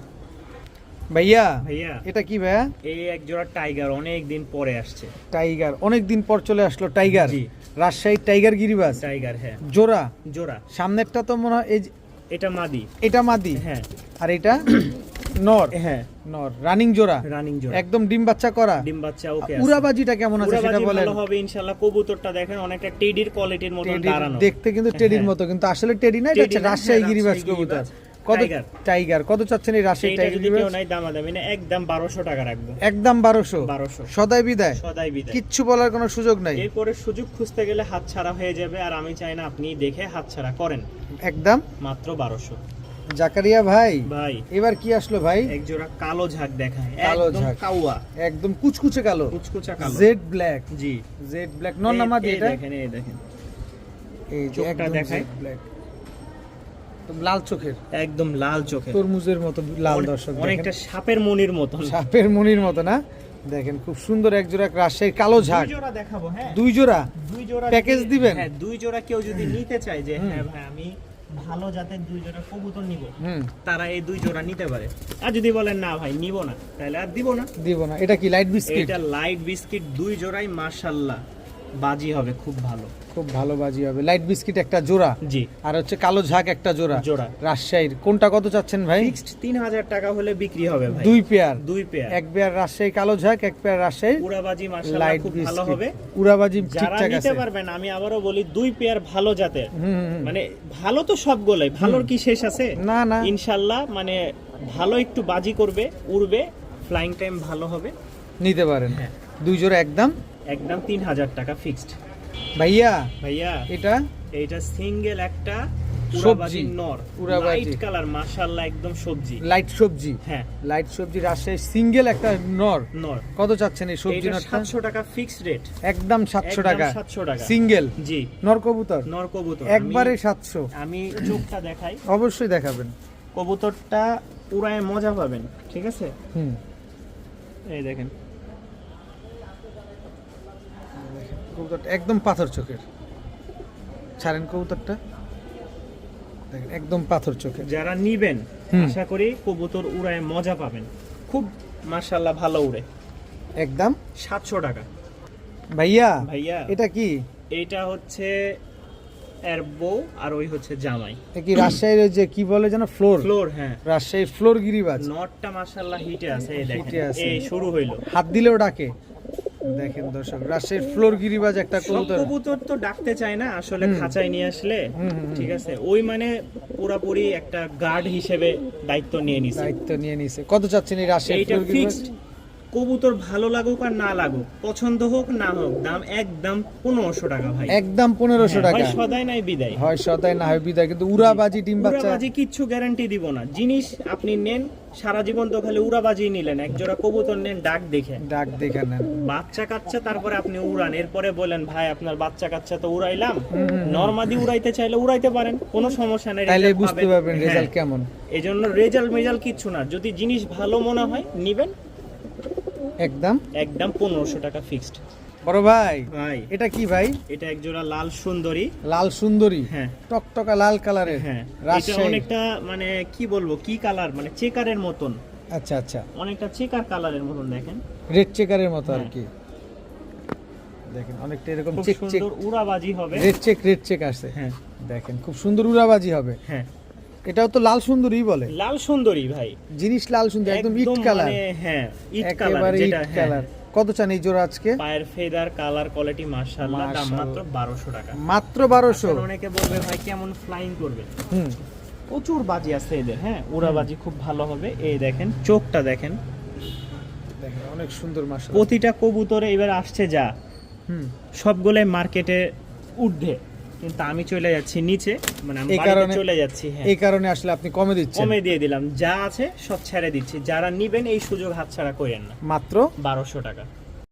S2: ভাইয়া
S1: ভাইয়া
S2: এটা কি ভাইয়া?
S1: এই এক জোড়া টাইগার অনেক দিন পরে আসছে।
S2: টাইগার, অনেক দিন পর চলে আসলো টাইগার।
S1: জি।
S2: রাজশাহী টাইগার গিরিবাজ
S1: টাইগার, হ্যাঁ,
S2: জোড়া।
S1: জোড়া।
S2: সামনেরটা তো মনে হয়
S1: এটা মাদি,
S2: এটা মাদি,
S1: হ্যাঁ
S2: আর এটা নর।
S1: হ্যাঁ,
S2: নর, রানিং জোড়া,
S1: রানিং জোড়া,
S2: একদম ডিম বাচ্চা করা।
S1: ডিম বাচ্চা ওকে আছে।
S2: উড়াবাজিটা কেমন আছে সেটা
S1: উড়াবাজি
S2: বলেন।
S1: ভালো হবে ইনশাআল্লাহ। কবুতরটা দেখেন অনেকটা টেডির কোয়ালিটির মতন
S2: টেডির-
S1: দাঁড়ানো।
S2: দেখতে কিন্তু টেডির
S1: হ্যাঁ।
S2: মতো, কিন্তু আসলে টেডি না, এটা
S1: টেডি
S2: হচ্ছে
S1: না,
S2: রাজশাহী
S1: হ্যাঁ,
S2: গিরিবাজ
S1: রাজশাহী
S2: কবুতর।
S1: গিরিবাজ।
S2: কত
S1: টাইগার।
S2: টাইগার কত চাচ্ছেন এই রাজশাহী
S1: এইটা
S2: টাইগার
S1: যদি কেউ
S2: গিরিবাজ?
S1: নাই দামাদামি না, একদম 1200 টাকা রাখবো।
S2: একদম 1200।
S1: 1200
S2: সদাই বিদায়,
S1: সদাই বিদায়।
S2: কিচ্ছু বলার কোনো সুযোগ নাই।
S1: এরপরে সুযোগ খুঁজতে গেলে হাতছাড়া হয়ে যাবে, আর আমি চাই না আপনি দেখে হাতছাড়া করেন।
S2: একদম।
S1: মাত্র 1200।
S2: জাকারিয়া ভাই
S1: ভাই
S2: এবার কি আসলো ভাই?
S1: এক জোড়া কালো ঝাঁক দেখায়,
S2: কালো
S1: একদম
S2: ঝাঁক।
S1: কাউয়া,
S2: একদম কুচকুচে কালো,
S1: কুচকুচা কালো।
S2: Jet black.
S1: জি,
S2: জেড ব্ল্যাক নর না মাদি
S1: এই
S2: এটা?
S1: দেখেন, এই দেখেন,
S2: এই যে
S1: চোখটা
S2: একদম
S1: দেখায়।
S2: জেড ব্ল্যাক, লাল চোখের,
S1: একদম লাল চোখে,
S2: তরমুজের মতো লাল। দর্শক দেখেন,
S1: অনেকটা সাপের মনির মতন।
S2: সাপের মনির মতো না? দেখেন খুব সুন্দর এক জোড়া রাজশাহীর কালো ঝাঁক,
S1: দুই জোড়া দেখাবো। হ্যাঁ,
S2: দুই জোড়া
S1: দুই জোড়া
S2: প্যাকেজ
S1: যদি-
S2: দিবেন?
S1: হ্যাঁ, দুই জোড়া কেউ যদি নিতে চায় যে হ্যাঁ ভাই আমি ভালো জাতের দুই জোড়া কবুতর নিব, তারা এই দুই জোড়া নিতে পারে। আর যদি বলেন না ভাই নিব না, তাহলে আর দিব না।
S2: দিব না। এটা কি লাইট বিস্কিট?
S1: এটা লাইট বিস্কিট, দুই জোড়াই মাশাআল্লাহ বাজি হবে খুব ভালো।
S2: খুব ভালো বাজি হবে। লাইট বিস্কিট একটা জোড়া,
S1: জি,
S2: আর হচ্ছে কালো ঝাঁক একটা জোড়া।
S1: জোড়া
S2: রাজশাহীর কোনটা কত চাচ্ছেন ভাই?
S1: ফিক্সড 3000 টাকা হলে বিক্রি হবে ভাই।
S2: দুই পেয়ার,
S1: দুই পেয়ার,
S2: এক পেয়ার রাজশাহী কালো ঝাঁক, এক পেয়ার রাজশাহী
S1: উড়াবাজি মাশাআল্লাহ
S2: লাইট
S1: খুব ভালো
S2: বিস্কিট।
S1: হবে।
S2: উড়াবাজি
S1: যারা
S2: ঠিকঠাক
S1: নিতে
S2: আছে।
S1: পারবেন, আমি আবারও বলি দুই পেয়ার ভালো জাতের,
S2: হুম, হুম।
S1: মানে ভালো তো সবগুলোই, ভালোর কি শেষ আছে?
S2: না না,
S1: ইনশাআল্লাহ মানে ভালো একটু বাজি করবে, উড়বে, ফ্লাইং টাইম ভালো হবে,
S2: নিতে পারেন।
S1: হ্যাঁ।
S2: দুই জোড়া একদম
S1: একদম 3000 টাকা ফিক্সড।
S2: ভাইয়া।
S1: ভাইয়া
S2: এটা
S1: এইটা সিঙ্গেল একটা
S2: সবজি,
S1: উড়াবাজি নর,
S2: উড়াবাজি।
S1: লাইট কালার মাশাআল্লাহ একদম সবজি।
S2: লাইট সবজি,
S1: হ্যাঁ,
S2: লাইট সবজি রাজশাহী সিঙ্গেল একটা নর।
S1: নর।
S2: কত চাচ্ছেন এই সবজি
S1: এটা
S2: নরটা?
S1: 700 টাকা ফিক্সড রেট।
S2: একদম 700
S1: একদম
S2: টাকা
S1: 700 টাকা
S2: সিঙ্গেল
S1: জি,
S2: নর কবুতর,
S1: নর কবুতর।
S2: একবারে 700।
S1: আমি চোখটা দেখাই,
S2: অবশ্যই দেখাবেন।
S1: কবুতরটা উড়ায় মজা পাবেন, ঠিক আছে?
S2: হুম,
S1: এই দেখেন
S2: কবুতরটা একদম পাথর চোখের। ছাড়েন কবুতরটা, দেখেন একদম পাথর চোখের।
S1: যারা নিবেন
S2: হুম।
S1: আশা করি কবুতর উড়ায় মজা পাবেন, খুব মাশাআল্লাহ ভালো উড়ে।
S2: একদম
S1: 700 টাকা।
S2: ভাইয়া।
S1: ভাইয়া
S2: এটা কি?
S1: এইটা হচ্ছে এর বউ, আর ওই হচ্ছে জামাই।
S2: এ কি রাজশাহীর ওই যে কি বলে যেন ফ্লোর?
S1: ফ্লোর, হ্যাঁ।
S2: রাজশাহী ফ্লোর গিরিবাজ।
S1: নটটা মাশাআল্লাহ হিটে আছে, এই দেখেন
S2: হিটে আছে।
S1: এই শুরু হইলো।
S2: হাত দিলেও ডাকে। দেখেন দর্শক, রাজশাহীর ফ্লোর গিরিবাজ একটা
S1: সব
S2: কবুতর।
S1: কবুতর তো ডাকতে চায় না আসলে, খাঁচায় নিয়ে আসলে
S2: হুম।
S1: ঠিক আছে, ওই মানে পুরাপুরি একটা গার্ড হিসেবে দায়িত্ব নিয়ে নিছে।
S2: দায়িত্ব নিয়ে নিছে। কত চাচ্ছেন এই রাজশাহী
S1: এইটা
S2: ফ্লোর গিরিবাজ?
S1: ফিক্সড, কবুতর ভালো লাগুক আর না লাগুক, পছন্দ হোক না হোক, দাম একদম 1500 টাকা ভাই।
S2: একদম 1500
S1: হ্যাঁ,
S2: টাকা।
S1: হয় সদাই নাই বিদায়।
S2: হয় সদাই না হয় বিদায়, কিন্তু উড়াবাজি ডিম বাচ্চা
S1: উড়াবাজি কিচ্ছু গ্যারান্টি দিব না। জিনিস আপনি নেন, সারা জীবন তো খালি উড়াবাজি নিলেন, এক জোড়া কবুতর নেন ডাক দেখে,
S2: ডাক দেখে নেন।
S1: বাচ্চা কাচ্চা, তারপরে আপনি উড়ান, এরপরে বলেন ভাই আপনার বাচ্চা কাচ্চা তো উড়াইলাম, নরমাদি উড়াইতে চাইলে উড়াইতে পারেন, কোনো সমস্যা নেই,
S2: তাইলে
S1: result
S2: বুঝতে
S1: পাবেন।
S2: পারবেন
S1: হ্যাঁ,
S2: রেজাল্ট কেমন।
S1: এই জন্য রেজাল্ট মেজাল্ট কিচ্ছু না, যদি জিনিস ভালো মনে হয় নিবেন,
S2: একদম
S1: একদম 1500 টাকা ফিক্সড।
S2: বড় ভাই,
S1: ভাই
S2: এটা কি ভাই?
S1: এটা এক জোড়া লাল সুন্দরী।
S2: লাল সুন্দরী,
S1: হ্যাঁ,
S2: টকটকা লাল কালারের।
S1: হ্যাঁ, এটা
S2: রাজশাহী।
S1: অনেকটা মানে কি বলবো, কি কালার মানে চেকারের মতন,
S2: আচ্ছা আচ্ছা,
S1: অনেকটা চেকার কালারের মতন দেখেন,
S2: রেড চেকারের মতো আর
S1: হ্যাঁ।
S2: কি। দেখেন অনেকটা এরকম
S1: খুব
S2: চেক চেক,
S1: সুন্দর উড়াবাজি হবে।
S2: রেড চেক আছে।
S1: হ্যাঁ,
S2: দেখেন খুব সুন্দর উড়াবাজি হবে।
S1: হ্যাঁ,
S2: এটাও তো লাল সুন্দরী বলে।
S1: লাল সুন্দরী ভাই,
S2: জিনিস লাল সুন্দর, একদম ইট কালার।
S1: মানে হ্যাঁ, ইট কালার
S2: একেবারে ইট
S1: যেটা, হ্যাঁ,
S2: কালার। কত চান এই জোড়া আজকে?
S1: পায়ের ফেদার কালার কোয়ালিটি মাশাআল্লাহ, দাম মাত্র 1200 টাকা।
S2: মাত্র 1200।
S1: এখন অনেকে বলবে ভাই কেমন ফ্লাইং করবে,
S2: হুম,
S1: প্রচুর বাজি আছে এদের। হ্যাঁ, উড়াবাজি খুব ভালো হবে। এই দেখেন চোখটা দেখেন,
S2: দেখেন অনেক সুন্দর মাশাআল্লাহ।
S1: প্রতিটা কবুতরে এবার আসছে যা,
S2: হুম,
S1: সবগুলাই মার্কেটে ঊর্ধ্বে, কিন্তু আমি চলে যাচ্ছি নিচে, মানে আমি
S2: এই
S1: বাড়িতে
S2: কারণে
S1: চলে যাচ্ছি। হ্যাঁ,
S2: এই কারণে আসলে আপনি কমে দিচ্ছেন।
S1: কমে দিয়ে দিলাম, যা আছে সব ছেড়ে দিচ্ছি। যারা নিবেন এই সুযোগ হাতছাড়া করেন না।
S2: মাত্র
S1: 1200 টাকা।